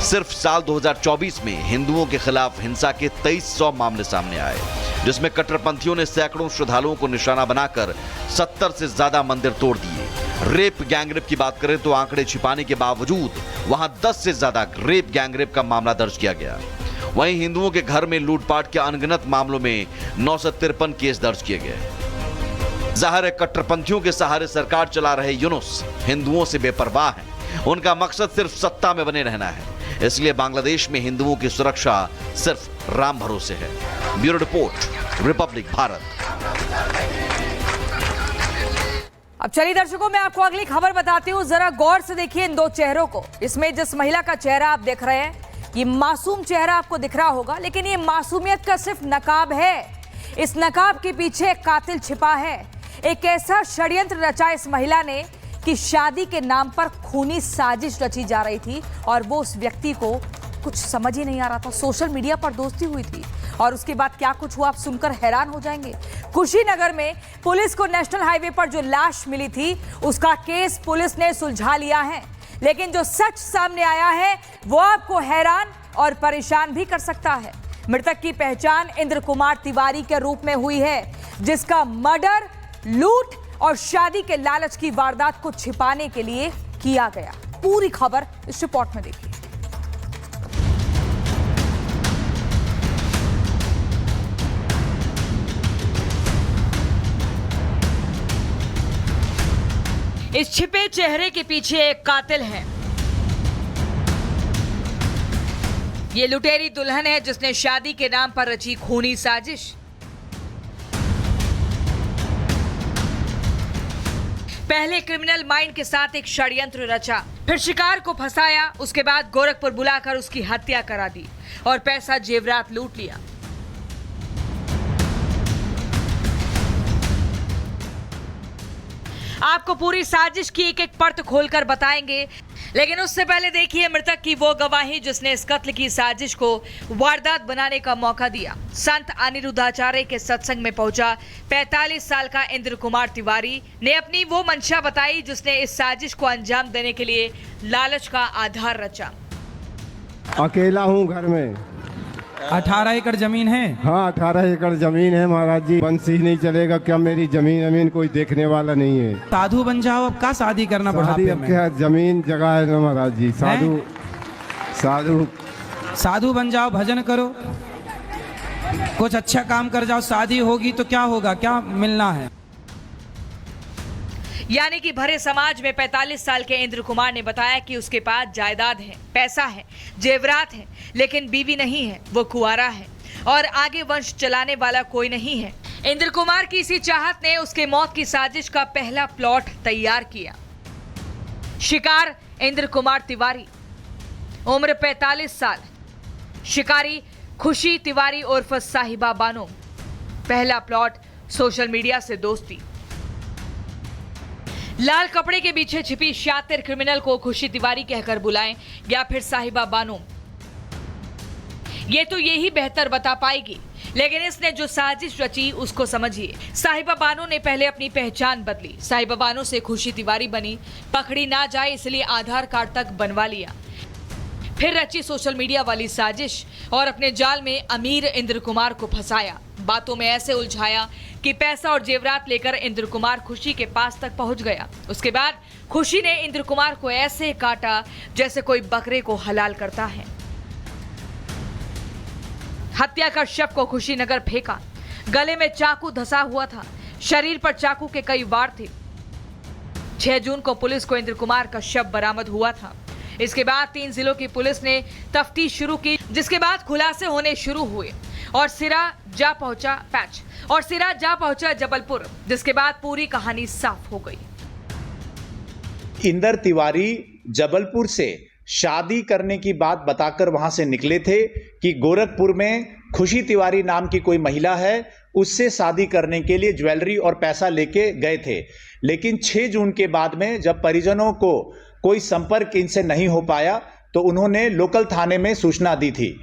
सिर्फ साल 2024 में हिंदुओं के खिलाफ हिंसा के 2300 मामले सामने आए, जिसमें कट्टरपंथियों ने सैकड़ों श्रद्धालुओं को निशाना बनाकर 70 से ज्यादा मंदिर तोड़ दिए। रेप, गैंगरेप की बात करें तो आंकड़े छिपाने के बावजूद वहां 10 से ज्यादा रेप, गैंगरेप का मामला दर्ज किया गया। वहीं हिंदुओं के घर में लूटपाट के अनगिनत मामलों में 953 केस दर्ज किए गए। जाहिर है, कट्टरपंथियों के सहारे सरकार चला रहे यूनुस हिंदुओं से बेपरवाह हैं। उनका मकसद सिर्फ सत्ता में बने रहना है, इसलिए बांग्लादेश में हिंदुओं की सुरक्षा सिर्फ राम भरोसे है। Bureau report, Republic Bharat. अब चलिए दर्शकों, मैं आपको अगली खबर बताती हूँ। जरा गौर से देखिए इन दो चेहरों को। इसमें जिस महिला का चेहरा आप देख रहे हैं, ये मासूम चेहरा आपको दिख रहा होगा, लेकिन ये मासूमियत का सिर्फ नकाब है। इस नकाब के पीछे एक कातिल छिपा है। एक ऐसा षड्यंत्र रचा इस महिला ने कि शादी के नाम पर खूनी साजिश रची जा रही थी और वो उस व्यक्ति को कुछ समझ ही नहीं आ रहा था। सोशल मीडिया पर दोस्ती हुई थी और उसके बाद क्या कुछ हुआ आप सुनकर हैरान हो जाएंगे। कुशीनगर में पुलिस को नेशनल हाईवे पर जो लाश मिली थी उसका केस पुलिस ने सुलझा लिया है, लेकिन जो सच सामने आया है वो आपको हैरान और परेशान भी कर सकता है। मृतक की पहचान इंद्र कुमार तिवारी के रूप में हुई है, जिसका मर्डर, लूट और शादी के लालच की वारदात को छिपाने के लिए किया गया। पूरी खबर इस रिपोर्ट में देखिए। इस छिपे चेहरे के पीछे एक कातिल है। ये लुटेरी दुल्हन है जिसने शादी के नाम पर रची खूनी साजिश। पहले क्रिमिनल माइंड के साथ एक षड्यंत्र रचा, फिर शिकार को फंसाया, उसके बाद गोरखपुर बुलाकर उसकी हत्या करा दी। और पैसा जेवरात लूट लिया। आपको पूरी साजिश की एक एक परत खोलकर बताएंगे, लेकिन उससे पहले देखिए मृतक की वो गवाही जिसने इस कत्ल की साजिश को वारदात बनाने का मौका दिया। संत अनिरुद्धाचार्य के सत्संग में पहुंचा 45 साल का इंद्र कुमार तिवारी ने अपनी वो मंशा बताई जिसने इस साजिश को अंजाम देने के लिए लालच का आधार रचा। अकेला हूँ घर में। 18 एकड़ जमीन है? हाँ 18 एकड़ जमीन है महाराज जी। बंसी नहीं चलेगा क्या? मेरी जमीन कोई देखने वाला नहीं है। साधु बन जाओ, अब का शादी करना शादी अब क्या, जमीन जगह है ना महाराज जी। साधु बन जाओ, भजन करो, कुछ अच्छा काम कर जाओ, शादी होगी तो क्या होगा, क्या मिलना है? यानी कि भरे समाज में 45 साल के इंद्र कुमार ने बताया कि उसके पास जायदाद है, पैसा है, जेवरात है, लेकिन बीवी नहीं है, वो कुंवारा है और आगे वंश चलाने वाला कोई नहीं है। इंद्र कुमार की इसी चाहत ने उसके मौत की साजिश का पहला प्लॉट तैयार किया। शिकार इंद्र कुमार तिवारी, उम्र 45 साल, शिकारी खुशी तिवारी उर्फ साहिबा बानो। पहला प्लॉट सोशल मीडिया से दोस्ती। लाल कपड़े के पीछे छिपी शातिर क्रिमिनल को खुशी तिवारी कहकर बुलाएं या फिर साहिबा बानो, ये तो यही बेहतर बता पाएगी। लेकिन इसने जो साजिश रची उसको समझिए। साहिबा बानो ने पहले अपनी पहचान बदली। साहिबा बानो से खुशी तिवारी बनी, पकड़ी ना जाए इसलिए आधार कार्ड तक बनवा लिया। फिर रची सोशल मीडिया वाली साजिश और अपने जाल में अमीर इंद्र कुमार को फंसाया। बातों में ऐसे उलझाया कि पैसा और जेवरात लेकर इंद्र कुमार खुशी के पास तक पहुंच गया। उसके बाद खुशी ने इंद्र कुमार को ऐसे काटा जैसे कोई बकरे को हलाल करता है। हत्या कर शव को खुशीनगर फेंका। गले में चाकू धंसा हुआ था, शरीर पर चाकू के कई वार थे। 6 जून को पुलिस को इंद्र कुमार का शव बरामद हुआ था। इसके बाद 3 जिलों की पुलिस ने तफ्तीश शुरू की, जिसके बाद खुलासे होने शुरू हुए और सिरा जा पहुंचा जबलपुर, जिसके बाद पूरी कहानी साफ हो गई। इंदर तिवारी जबलपुर से शादी करने की बात बताकर वहां से निकले थे कि गोरखपुर में खुशी तिवारी नाम की कोई महिला है, उससे शादी करने के लिए ज्वेलरी और पैसा लेके गए थे। लेकिन 6 जून के बाद में जब परिजनों को कोई संपर्क इनसे नहीं हो पाया तो उन्होंने लोकल थाने में सूचना दी थी।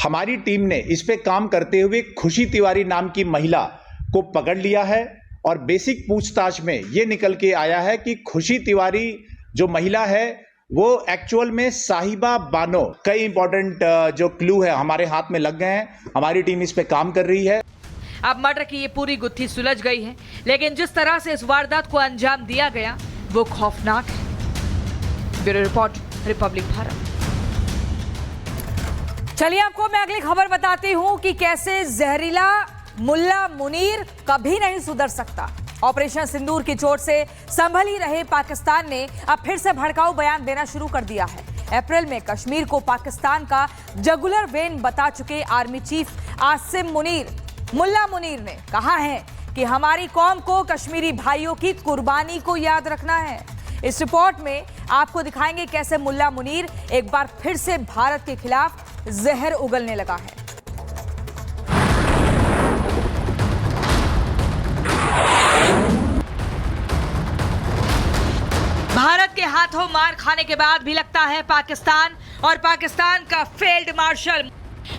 हमारी टीम ने इस पे काम करते हुए खुशी तिवारी नाम की महिला को पकड़ लिया है और बेसिक पूछताछ में ये निकल के आया है कि खुशी तिवारी जो महिला है वो एक्चुअल में साहिबा बानो। कई इंपॉर्टेंट जो क्लू है हमारे हाथ में लग गए हैं। हमारी टीम इस पे काम कर रही है। अब मर्डर की ये पूरी गुत्थी सुलझ गई है, लेकिन जिस तरह से इस वारदात को अंजाम दिया गया वो खौफनाक है। Bureau report, Republic Bharat. चलिए आपको मैं अगली खबर बताती हूं कि कैसे जहरीला मुल्ला मुनीर कभी नहीं सुधर सकता। ऑपरेशन सिंदूर की चोट से संभल ही रहे पाकिस्तान ने अब फिर से भड़काऊ बयान देना शुरू कर दिया है। अप्रैल में कश्मीर को पाकिस्तान का जगुलर वेन बता चुके आर्मी चीफ आसिम मुनीर मुल्ला मुनीर ने कहा है कि हमारी कौम को कश्मीरी भाइयों की कुर्बानी को याद रखना है। इस रिपोर्ट में आपको दिखाएंगे कैसे मुल्ला मुनीर एक बार फिर से भारत के खिलाफ जहर उगलने लगा है। भारत के हाथों मार खाने के बाद भी लगता है पाकिस्तान और पाकिस्तान का फील्ड मार्शल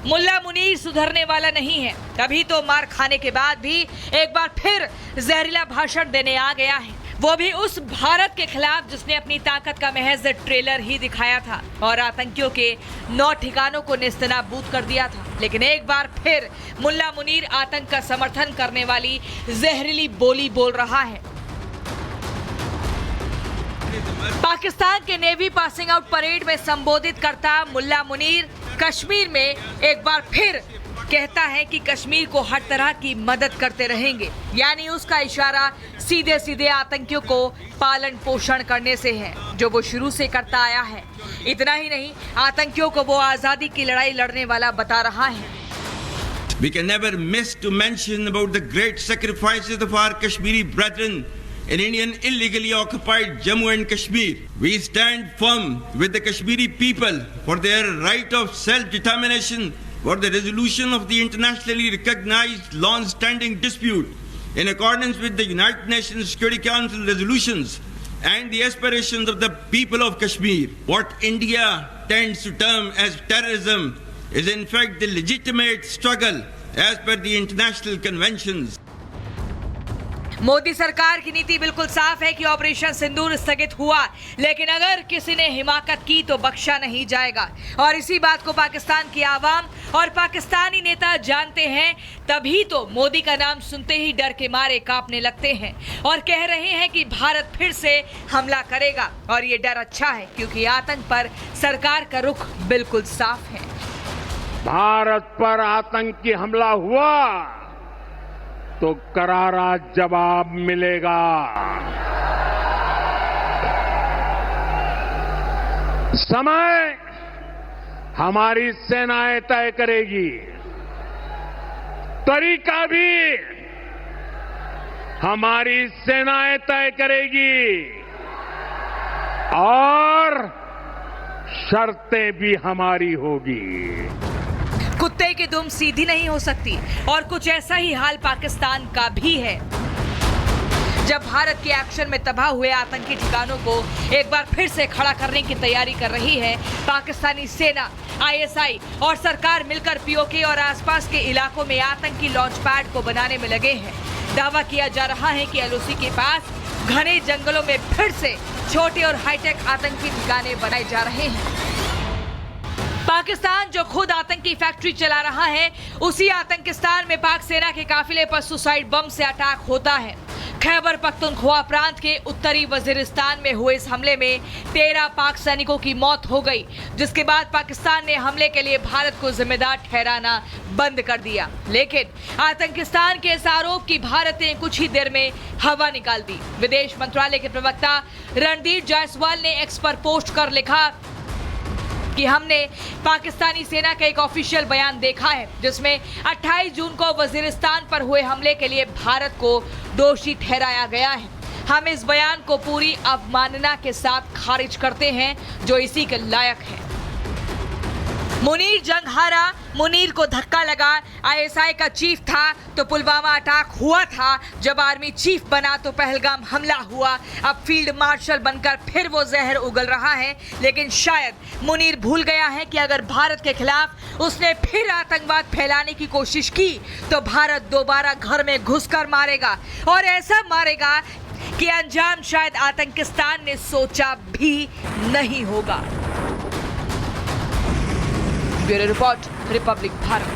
मुल्ला मुनीर सुधरने वाला नहीं है। तभी तो मार खाने के बाद भी एक बार फिर जहरीला भाषण देने आ गया है, वो भी उस भारत के खिलाफ जिसने अपनी ताकत का महज ट्रेलर ही दिखाया था और आतंकियों के 9 ठिकानों को नेस्तनाबूद कर दिया था। लेकिन एक बार फिर मुल्ला मुनीर आतंक का समर्थन करने वाली जहरीली बोली बोल रहा है। पाकिस्तान के नेवी पासिंग आउट परेड में संबोधित करता मुल्ला मुनीर कश्मीर में एक बार फिर कहता है कि कश्मीर को हर तरह की मदद करते रहेंगे। यानी उसका इशारा सीधे सीधे आतंकियों को पालन पोषण करने से है, जो वो शुरू से करता आया है। इतना ही नहीं, आतंकियों को वो आजादी की लड़ाई लड़ने वाला बता रहा है। We can never miss to mention about the great sacrifices of our Kashmiri brethren in Indian illegally occupied Jammu and Kashmir. We stand firm with the Kashmiri people for their right of self-determination, for the resolution of the internationally recognized long-standing dispute in accordance with the United Nations Security Council resolutions and the aspirations of the people of Kashmir. What India tends to term as terrorism is in fact the legitimate struggle as per the international conventions. Modi सरकार की नीति बिल्कुल साफ है कि operation सिंदूर स्थगित हुआ, लेकिन अगर किसी ने हिमाकत की तो बख्शा नहीं जाएगा। और इसी बात को पाकिस्तान की आवाम और पाकिस्तानी नेता जानते हैं, तभी तो मोदी का नाम सुनते ही डर के मारे कांपने लगते हैं और कह रहे हैं कि भारत फिर से हमला करेगा। और ये डर अच्छा है, क्योंकि आतंक पर सरकार का रुख बिल्कुल साफ है। भारत पर आतंकी हमला हुआ तो करारा जवाब मिलेगा। समय हमारी सेनाएं तय करेगी, तरीका भी हमारी सेनाएं तय करेगी और शर्तें भी हमारी होगी। कुत्ते की दुम सीधी नहीं हो सकती और कुछ ऐसा ही हाल पाकिस्तान का भी है। जब भारत के एक्शन में तबाह हुए आतंकी ठिकानों को एक बार फिर से खड़ा करने की तैयारी कर रही है, पाकिस्तानी सेना, आईएसआई और सरकार मिलकर पीओके और आसपास के इलाकों में आतंकी लॉन्च पैड को बनाने में लगे हैं। दावा किया जा रहा है कि एलओसी के पास घने जंगलों में फिर से छोटे और हाईटेक आतंकी ठिकाने बनाए जा रहे हैं। पाकिस्तान जो खुद आतंकी फैक्ट्री चला रहा है, उसी आतंकिस्तान में पाक सेना के काफिले पर सुसाइड बम से अटैक होता है। खैबर पख्तूनख्वा प्रांत के उत्तरी वजीरिस्तान में हुए इस हमले में 13 पाक सैनिकों की मौत हो गई, जिसके बाद पाकिस्तान ने हमले के लिए भारत को जिम्मेदार ठहराना बंद कर दिया। लेकिन आतंकिस्तान के इस आरोप की भारत ने कुछ ही देर में हवा निकाल दी। विदेश मंत्रालय के प्रवक्ता रणदीप जायसवाल ने एक्स पर पोस्ट कर लिखा कि हमने पाकिस्तानी सेना का एक ऑफिशियल बयान देखा है, जिसमें 28 जून को वजीरिस्तान पर हुए हमले के लिए भारत को दोषी ठहराया गया है। हम इस बयान को पूरी अवमानना के साथ खारिज करते हैं, जो इसी के लायक है। मुनीर जंग हारा, मुनीर को धक्का लगा, आईएसआई का चीफ था तो पुलवामा अटैक हुआ था, जब आर्मी चीफ बना तो पहलगाम हमला हुआ, अब फील्ड मार्शल बनकर फिर वो जहर उगल रहा है। लेकिन शायद मुनीर भूल गया है कि अगर भारत के खिलाफ उसने फिर आतंकवाद फैलाने की कोशिश की तो भारत दोबारा घर में घुसकर मारेगा, और ऐसा मारेगा कि अंजाम शायद आतंकिस्तान ने सोचा भी नहीं होगा। Bureau report, Republic Bharat.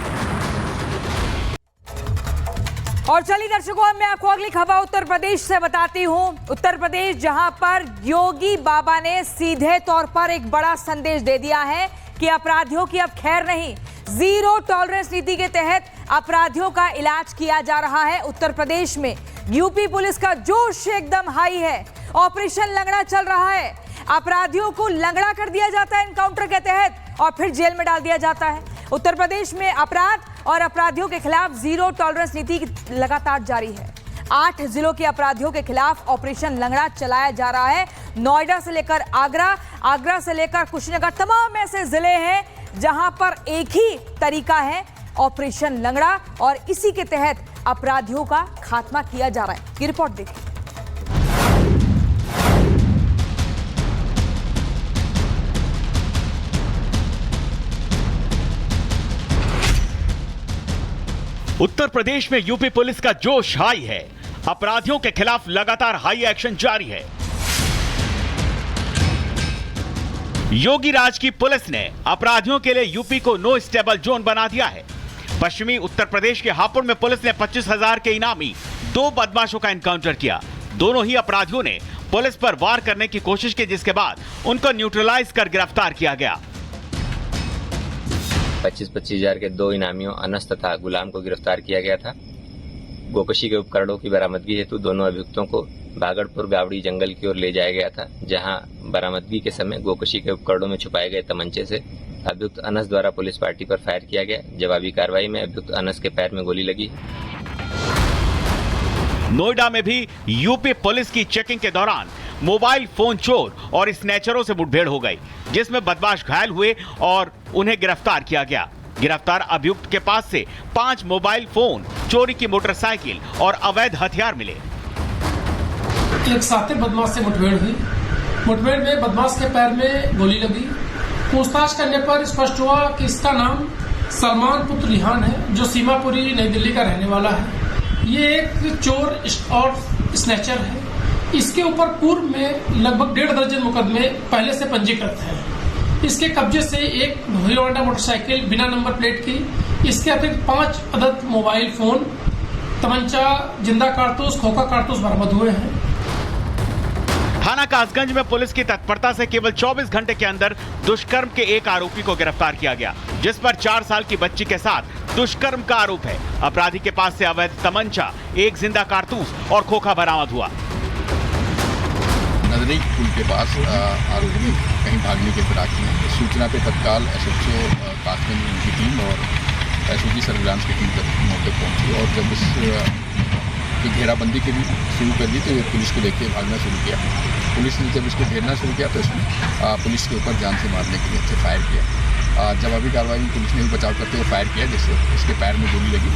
और चलिए दर्शकों, अब मैं आपको अगली खबर उत्तर प्रदेश से बताती हूं। उत्तर प्रदेश, जहां पर योगी बाबा ने सीधे तौर पर एक बड़ा संदेश दे दिया है कि अपराधियों की अब खैर नहीं। जीरो टॉलरेंस नीति के तहत अपराधियों का इलाज किया जा रहा है उत्तर प्रदेश में। यूपी पुलिस का जोश एकदम हाई है। ऑपरेशन लंगड़ा चल रहा है। अपराधियों को लंगड़ा कर दिया जाता है एनकाउंटर के तहत और फिर जेल में डाल दिया जाता है। उत्तर प्रदेश में अपराध और अपराधियों के खिलाफ जीरो टॉलरेंस नीति लगातार जारी है। 8 जिलों के अपराधियों के खिलाफ ऑपरेशन लंगड़ा चलाया जा रहा है। नोएडा से लेकर आगरा, आगरा से लेकर कुशीनगर, तमाम ऐसे जिले हैं जहां पर एक ही तरीका है, ऑपरेशन लंगड़ा, और इसी के तहत अपराधियों का खात्मा किया जा रहा है। ये रिपोर्ट देखिए। उत्तर प्रदेश में यूपी पुलिस का जोश हाई है। अपराधियों के खिलाफ लगातार हाई एक्शन जारी है। योगी राज की पुलिस ने अपराधियों के लिए यूपी को नो स्टेबल जोन बना दिया है। पश्चिमी उत्तर प्रदेश के हापुड़ में पुलिस ने 25,000 के इनामी 2 बदमाशों का एनकाउंटर किया। दोनों ही अपराधियों ने पुलिस पर वार करने की कोशिश की, जिसके बाद उनको न्यूट्रलाइज कर गिरफ्तार किया गया। 25,000 के 2 इनामियों अनस तथा गुलाम को गिरफ्तार किया गया था। गोकशी के उपकरणों की बरामदगी हेतु दोनों अभियुक्तों को बागड़पुर गावड़ी जंगल की ओर ले जाया गया था, जहां बरामदगी के समय गोकशी के उपकरणों में छुपाए गए तमंचे से अभियुक्त अनस द्वारा पुलिस पार्टी पर फायर किया गया। जवाबी कार्रवाई में अभियुक्त अनस के पैर में गोली लगी। नोएडा में भी यूपी पुलिस की चेकिंग के दौरान मोबाइल फोन चोर और स्नैचरों से मुठभेड़ हो गई, जिसमें बदमाश घायल हुए और उन्हें गिरफ्तार किया गया। गिरफ्तार अभियुक्त के पास से 5 मोबाइल फोन, चोरी की मोटरसाइकिल और अवैध हथियार मिले। एक साथी बदमाश से मुठभेड़ हुई। मुठभेड़ में बदमाश के पैर में गोली लगी। पूछताछ करने पर स्पष्ट हुआ कि इसका नाम सलमान पुत्र रिहान है, जो सीमापुरी नई दिल्ली का रहने वाला है। ये एक चोर और स्नैचर है। इसके ऊपर पूर्व में लगभग 1.5 दर्जन मुकदमे पहले से पंजीकृत हैं। इसके कब्जे से एक हीरो होंडा मोटरसाइकिल बिना नंबर प्लेट की, इसके अतिरिक्त 5 अदद मोबाइल फोन, तमंचा, जिंदा कारतूस, खोखा कारतूस बरामद हुए हैं। थाना कासगंज में पुलिस की तत्परता से केवल 24 घंटे के अंदर दुष्कर्म के एक आरोपी को गिरफ्तार किया गया, जिस पर 4 साल की बच्ची के साथ दुष्कर्म का आरोप है। अपराधी के पास से अवैध तमंचा, एक जिंदा कारतूस और खोखा बरामद हुआ। नजरी पुल के पास आरोपी कहीं भागने के फिराक में सूचना पे तत्काल एसएचओ कासगंज की टीम और एसओजी सर्विलांस की टीम मौके पहुंची और जब इसकी घेराबंदी के लिए शुरू कर दी तो ये पुलिस को देख के भागना शुरू किया। पुलिस ने जब इसको घेरना शुरू किया तो इसने पुलिस के ऊपर जान से मारने के लिए फायर किया। जवाबी कार्रवाई में पुलिस ने भी बचाव करते हुए फायर किया, जिससे इसके पैर में गोली लगी।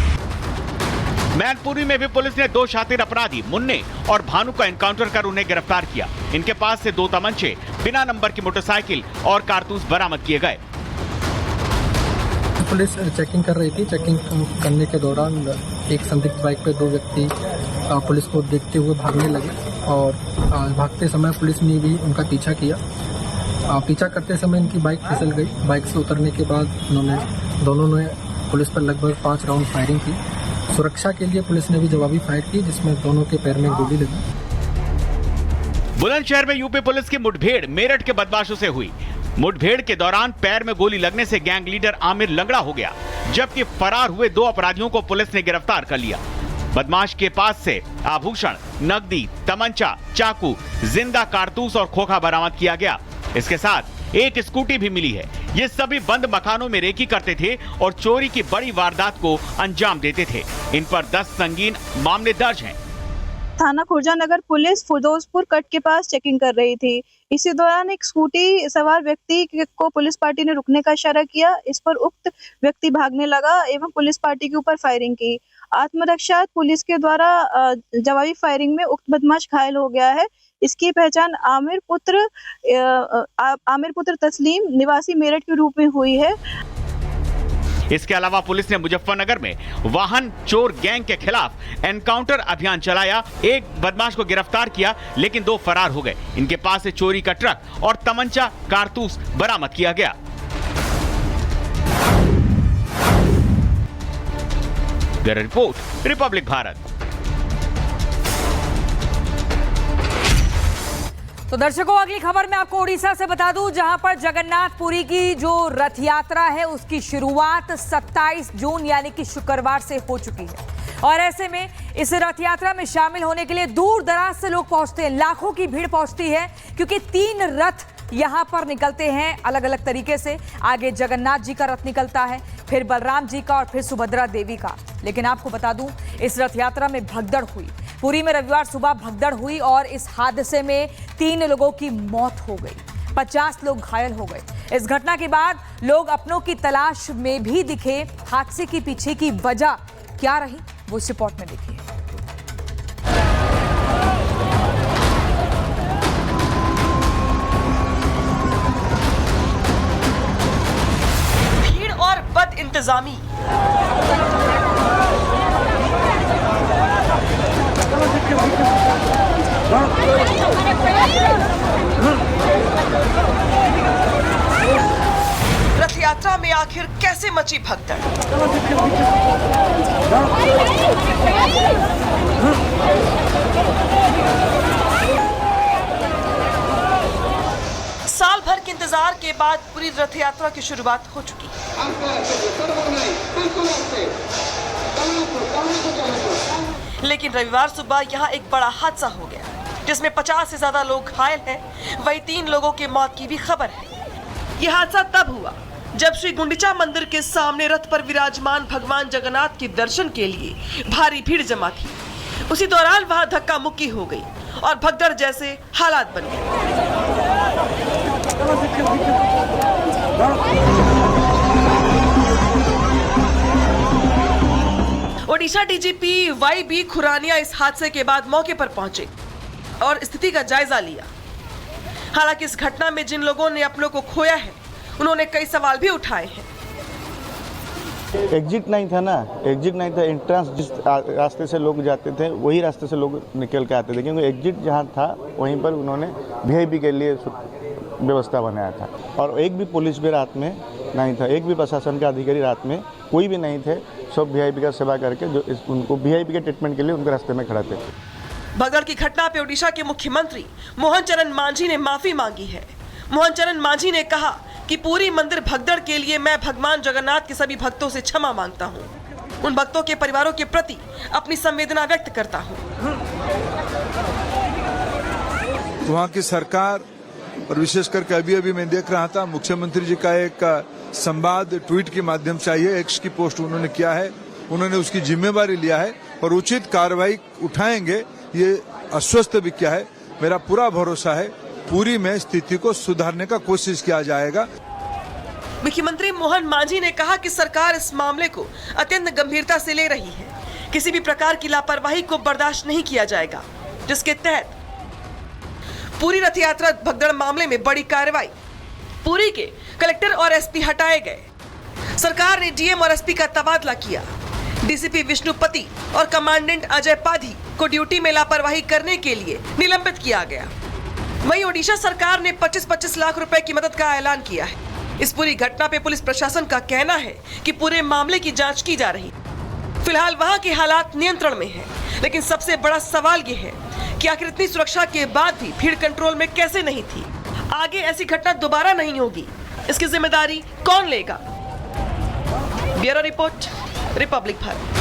मैनपुरी में भी पुलिस ने 2 शातिर अपराधी मुन्ने और भानु का एनकाउंटर कर उन्हें गिरफ्तार किया। इनके पास से 2 तमंचे, बिना नंबर की मोटरसाइकिल और कारतूस बरामद किए गए। पुलिस चेकिंग कर रही थी। चेकिंग करने के दौरान एक संदिग्ध बाइक पे 2 व्यक्ति पुलिस को देखते हुए भागने लगे और भागते समय पुलिस ने भी उनका पीछा किया। पीछा करते समय इनकी बाइक फिसल गई। बाइक से उतरने के बाद दोनों ने पुलिस पर लगभग 5 राउंड फायरिंग की। सुरक्षा के लिए पुलिस ने भी जवाबी फायर की, जिसमें दोनों के पैर में गोली लगी। बुलंदशहर में यूपी पुलिस की मुठभेड़ मेरठ के बदमाशों से हुई। मुठभेड़ के दौरान पैर में गोली लगने से गैंग लीडर आमिर लंगड़ा हो गया, जबकि फरार हुए 2 अपराधियों को पुलिस ने गिरफ्तार कर लिया। बदमाश के पास से आभूषण, नकदी, तमंचा, चाकू, जिंदा कारतूस और खोखा बरामद किया गया। इसके साथ एक स्कूटी भी मिली है। ये सभी बंद मकानों में रेकी करते थे और चोरी की बड़ी वारदात को अंजाम देते थे। इन पर 10 संगीन मामले दर्ज हैं। थाना खुर्जा नगर पुलिस फिरोजपुर कट के पास चेकिंग कर रही थी। इसी दौरान एक स्कूटी सवार व्यक्ति को पुलिस पार्टी ने रुकने का इशारा किया। इस पर उक्त व्यक्ति भागने लगा एवं पुलिस पार्टी के ऊपर फायरिंग की। आत्मरक्षा पुलिस के द्वारा जवाबी फायरिंग में उक्त बदमाश घायल हो गया है। इसकी पहचान आमिर पुत्र तस्लीम निवासी मेरठ के रूप में हुई है। इसके अलावा पुलिस ने मुजफ्फरनगर में वाहन चोर गैंग के खिलाफ एनकाउंटर अभियान चलाया। एक बदमाश को गिरफ्तार किया, लेकिन 2 फरार हो गए। इनके पास से चोरी का ट्रक और तमंचा, कारतूस बरामद किया गया। Bureau report, Republic Bharat. तो दर्शकों, अगली खबर मैं आपको उड़ीसा से बता दूं, जहां पर जगन्नाथपुरी की जो रथ यात्रा है उसकी शुरुआत 27 जून यानी कि शुक्रवार से हो चुकी है। और ऐसे में इस रथ यात्रा में शामिल होने के लिए दूर दराज से लोग पहुंचते हैं। लाखों की भीड़ पहुंचती है, क्योंकि 3 रथ यहां पर निकलते हैं अलग अलग तरीके से। आगे जगन्नाथ जी का रथ निकलता है, फिर बलराम जी का और फिर सुभद्रा देवी का। लेकिन आपको बता दूं, इस रथ यात्रा में भगदड़ हुई। पुरी में रविवार सुबह भगदड़ हुई और इस हादसे में 3 लोगों की मौत हो गई, 50 लोग घायल हो गए। इस घटना के बाद लोग अपनों की तलाश में भी दिखे। हादसे के पीछे की वजह क्या रही, वो इस रिपोर्ट में देखिए। भीड़ और बद इंतजामी, रथ यात्रा में आखिर कैसे मची भगदड़? साल भर के इंतजार के बाद पूरी रथ यात्रा की शुरुआत हो चुकी। लेकिन रविवार सुबह यहाँ एक बड़ा हादसा हो गया, जिसमें 50 से ज्यादा लोग घायल हैं। वहीं 3 लोगों की मौत की भी खबर है। यह हादसा तब हुआ जब श्री गुंडिचा मंदिर के सामने रथ पर विराजमान भगवान जगन्नाथ के दर्शन के लिए भारी भीड़ जमा थी। उसी दौरान वहां धक्का मुक्की हो गई और भगदड़ जैसे हालात बन गए। ओडिशा डीजीपी वाई.बी. खुरानिया इस हादसे के बाद मौके पर पहुंचे और स्थिति का जायजा लिया। हालांकि इस घटना में जिन लोगों ने अपनों को खोया है, उन्होंने कई सवाल भी उठाए हैं। एग्जिट नहीं था ना, एग्जिट नहीं था। एंट्रेंस जिस रास्ते से लोग जाते थे वही रास्ते से लोग निकल के आते थे, क्योंकि एग्जिट जहाँ था वहीं पर उन्होंने वीआईपी के लिए व्यवस्था बनाया था। और एक भी पुलिस भी रात में नहीं था, एक भी प्रशासन का अधिकारी रात में कोई भी नहीं थे। सब वीआईपी का सेवा करके जो उनको वीआईपी के ट्रीटमेंट के लिए उनके रास्ते में खड़े थे। भगदड़ की घटना पे ओडिशा के मुख्यमंत्री मोहन चरण मांझी ने माफी मांगी है। मोहन चरण मांझी ने कहा कि पूरी मंदिर भगदड़ के लिए मैं भगवान जगन्नाथ के सभी भक्तों से क्षमा मांगता हूं। उन भक्तों के परिवारों के प्रति अपनी संवेदना व्यक्त करता हूं। वहाँ की सरकार और विशेष करके अभी मैं देख रहा था मुख्यमंत्री जी का एक संवाद ट्वीट के माध्यम से आई है, एक्स की पोस्ट उन्होंने किया है। उन्होंने उसकी जिम्मेवारी लिया है और उचित कार्रवाई उठाएंगे, ये आश्वस्त भी किया है। मेरा पूरा भरोसा है पूरी में स्थिति को सुधारने का कोशिश किया जाएगा। मुख्यमंत्री मोहन मांझी ने कहा कि सरकार इस मामले को अत्यंत गंभीरता से ले रही है। किसी भी प्रकार की लापरवाही को बर्दाश्त नहीं किया जाएगा, जिसके तहत पूरी रथ यात्रा भगदड़ मामले में बड़ी कार्रवाई। पुरी के कलेक्टर और एसपी हटाए गए। सरकार ने डीएम और एसपी का तबादला किया। डीसीपी विष्णुपति और कमांडेंट अजय पाधी को ड्यूटी में लापरवाही करने के लिए निलंबित किया गया। वहीं ओडिशा सरकार ने 25-25 लाख रुपए की मदद का ऐलान किया है। इस पूरी घटना पे पुलिस प्रशासन का कहना है कि पूरे मामले की जांच की जा रही। फिलहाल वहां के हालात नियंत्रण में हैं, लेकिन सबसे बड़ा सवाल ये है कि आखिर इतनी सुरक्षा के बाद भी भीड़ कंट्रोल में कैसे नहीं थी। आगे ऐसी घटना दोबारा नहीं होगी, इसकी जिम्मेदारी कौन लेगा? Bureau report, Republic Bharat.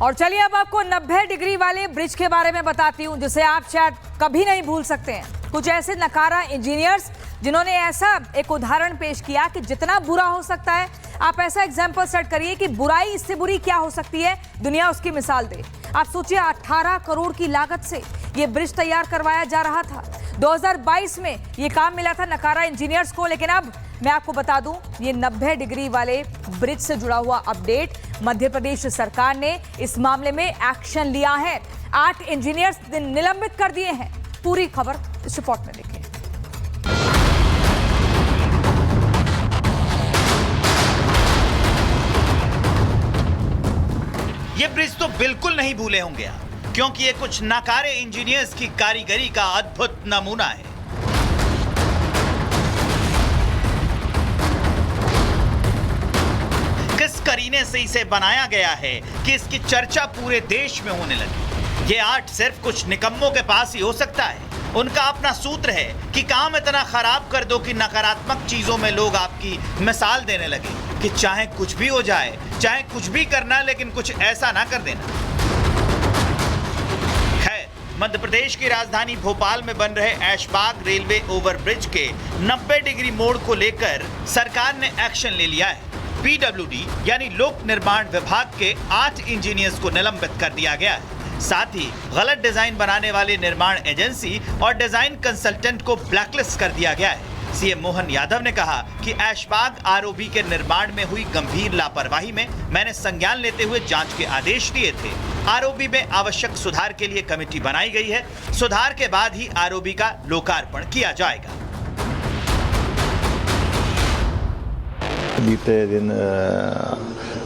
और चलिए अब आपको 90 डिग्री वाले ब्रिज के बारे में बताती हूं, जिसे आप शायद कभी नहीं भूल सकते हैं। कुछ ऐसे नकारा इंजीनियर्स जिन्होंने ऐसा एक उदाहरण पेश किया कि जितना बुरा हो सकता है, आप ऐसा एग्जाम्पल सेट करिए कि बुराई इससे बुरी क्या हो सकती है, दुनिया उसकी मिसाल दे। आप सोचिए 18 करोड़ की लागत से ये ब्रिज तैयार करवाया जा रहा था। 2022 में ये काम मिला था नकारा इंजीनियर्स को, लेकिन अब मैं आपको बता दूं, ये 90 डिग्री वाले ब्रिज से जुड़ा हुआ अपडेट। मध्य प्रदेश सरकार ने इस मामले में एक्शन लिया है। 8 इंजीनियर्स निलंबित कर दिए हैं। पूरी खबर इस रिपोर्ट में देखिए। ये ब्रिज तो बिल्कुल नहीं भूले होंगे आप, क्योंकि ये कुछ नाकारे इंजीनियर्स की कारीगरी का अद्भुत नमूना है। किस करीने से इसे बनाया गया है कि इसकी चर्चा पूरे देश में होने लगी। ये आर्ट सिर्फ कुछ निकम्मों के पास ही हो सकता है। उनका अपना सूत्र है कि काम इतना खराब कर दो कि नकारात्मक चीजों में लोग आपकी मिसाल देने लगे कि चाहे कुछ भी हो जाए, चाहे कुछ भी करना, लेकिन कुछ ऐसा ना कर देना। खैर, मध्य प्रदेश की राजधानी भोपाल में बन रहे ऐशबाग रेलवे ओवरब्रिज के 90 डिग्री मोड़ को लेकर सरकार ने एक्शन ले लिया है। पीडब्ल्यूडी यानी लोक निर्माण विभाग के 8 इंजीनियर्स को निलंबित कर दिया गया है। साथ ही गलत डिजाइन बनाने वाले निर्माण एजेंसी और डिजाइन कंसल्टेंट को ब्लैकलिस्ट कर दिया गया है। सीएम मोहन यादव ने कहा कि ऐशबाग आरओबी के निर्माण में हुई गंभीर लापरवाही में मैंने संज्ञान लेते हुए जांच के आदेश दिए थे। आरओबी में आवश्यक सुधार के लिए कमेटी बनाई गई है। सुधार के बाद ही आरओबी का लोकार्पण किया जाएगा। बीते दिन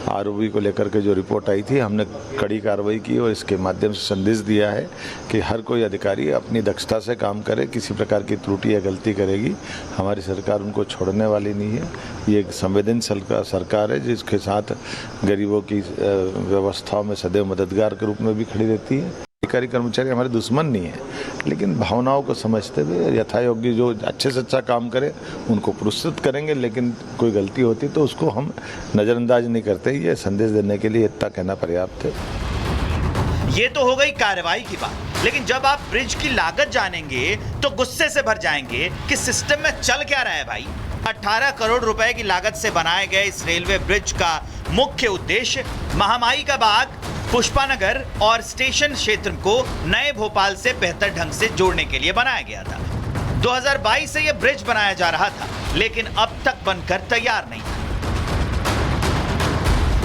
आरओबी को लेकर के जो रिपोर्ट आई थी, हमने कड़ी कार्रवाई की और इसके माध्यम से संदेश दिया है कि हर कोई अधिकारी अपनी दक्षता से काम करे। किसी प्रकार की त्रुटि या गलती करेगी, हमारी सरकार उनको छोड़ने वाली नहीं है। ये एक संवेदनशील सरकार है जिसके साथ गरीबों की व्यवस्थाओं में सदैव मददगार के रूप में भी खड़ी रहती है। अधिकारी कर्मचारी हमारे दुश्मन नहीं है, लेकिन भावनाओं को समझते हुए यथायोग्य जो अच्छे से अच्छा काम करे उनको पुरस्कृत करेंगे, लेकिन कोई गलती होती तो उसको हम नज़रअंदाज नहीं करते। ये संदेश देने के लिए इतना कहना पर्याप्त है। ये तो हो गई कार्रवाई की बात, लेकिन जब आप ब्रिज की लागत जानेंगे तो गुस्से से भर जाएंगे कि सिस्टम में चल क्या रहा है भाई। 18 करोड़ रुपए की लागत से बनाए गए इस रेलवे ब्रिज का मुख्य उद्देश्य महामाई का बाग पुष्पानगर और स्टेशन क्षेत्र को नए भोपाल से बेहतर ढंग से जोड़ने के लिए बनाया गया था। 2022 से यह ब्रिज बनाया जा रहा था, लेकिन अब तक बनकर तैयार नहीं था।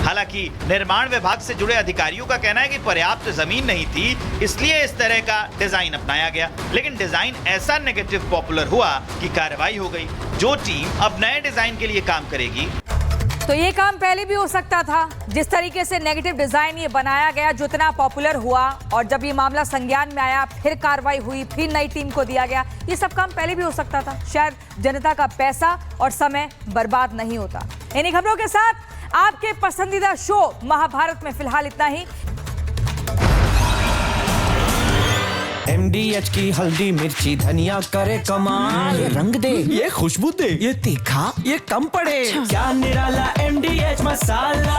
हालांकि निर्माण विभाग से जुड़े अधिकारियों का कहना है कि पर्याप्त जमीन नहीं थी, इसलिए इस तरह का डिजाइन अपनाया गया। लेकिन डिजाइन ऐसा नेगेटिव पॉपुलर हुआ कि कार्रवाई हो गई। जो टीम अब नए डिजाइन के लिए काम करेगी, तो ये काम पहले भी हो सकता था। जिस तरीके से नेगेटिव डिजाइन ये बनाया गया, जो इतना पॉपुलर हुआ, और जब ये मामला संज्ञान में आया, फिर कार्रवाई हुई, फिर नई टीम को दिया गया। ये सब काम पहले भी हो सकता था। शायद जनता का पैसा और समय बर्बाद नहीं होता। इन्हीं खबरों के साथ आपके पसंदीदा शो महाभारत में फिलहाल इतना ही। MDH की हल्दी मिर्ची धनिया करे कमाल, ये रंग दे, ये खुशबू दे, ये तीखा, ये कम पड़े, क्या निराला MDH मसाला।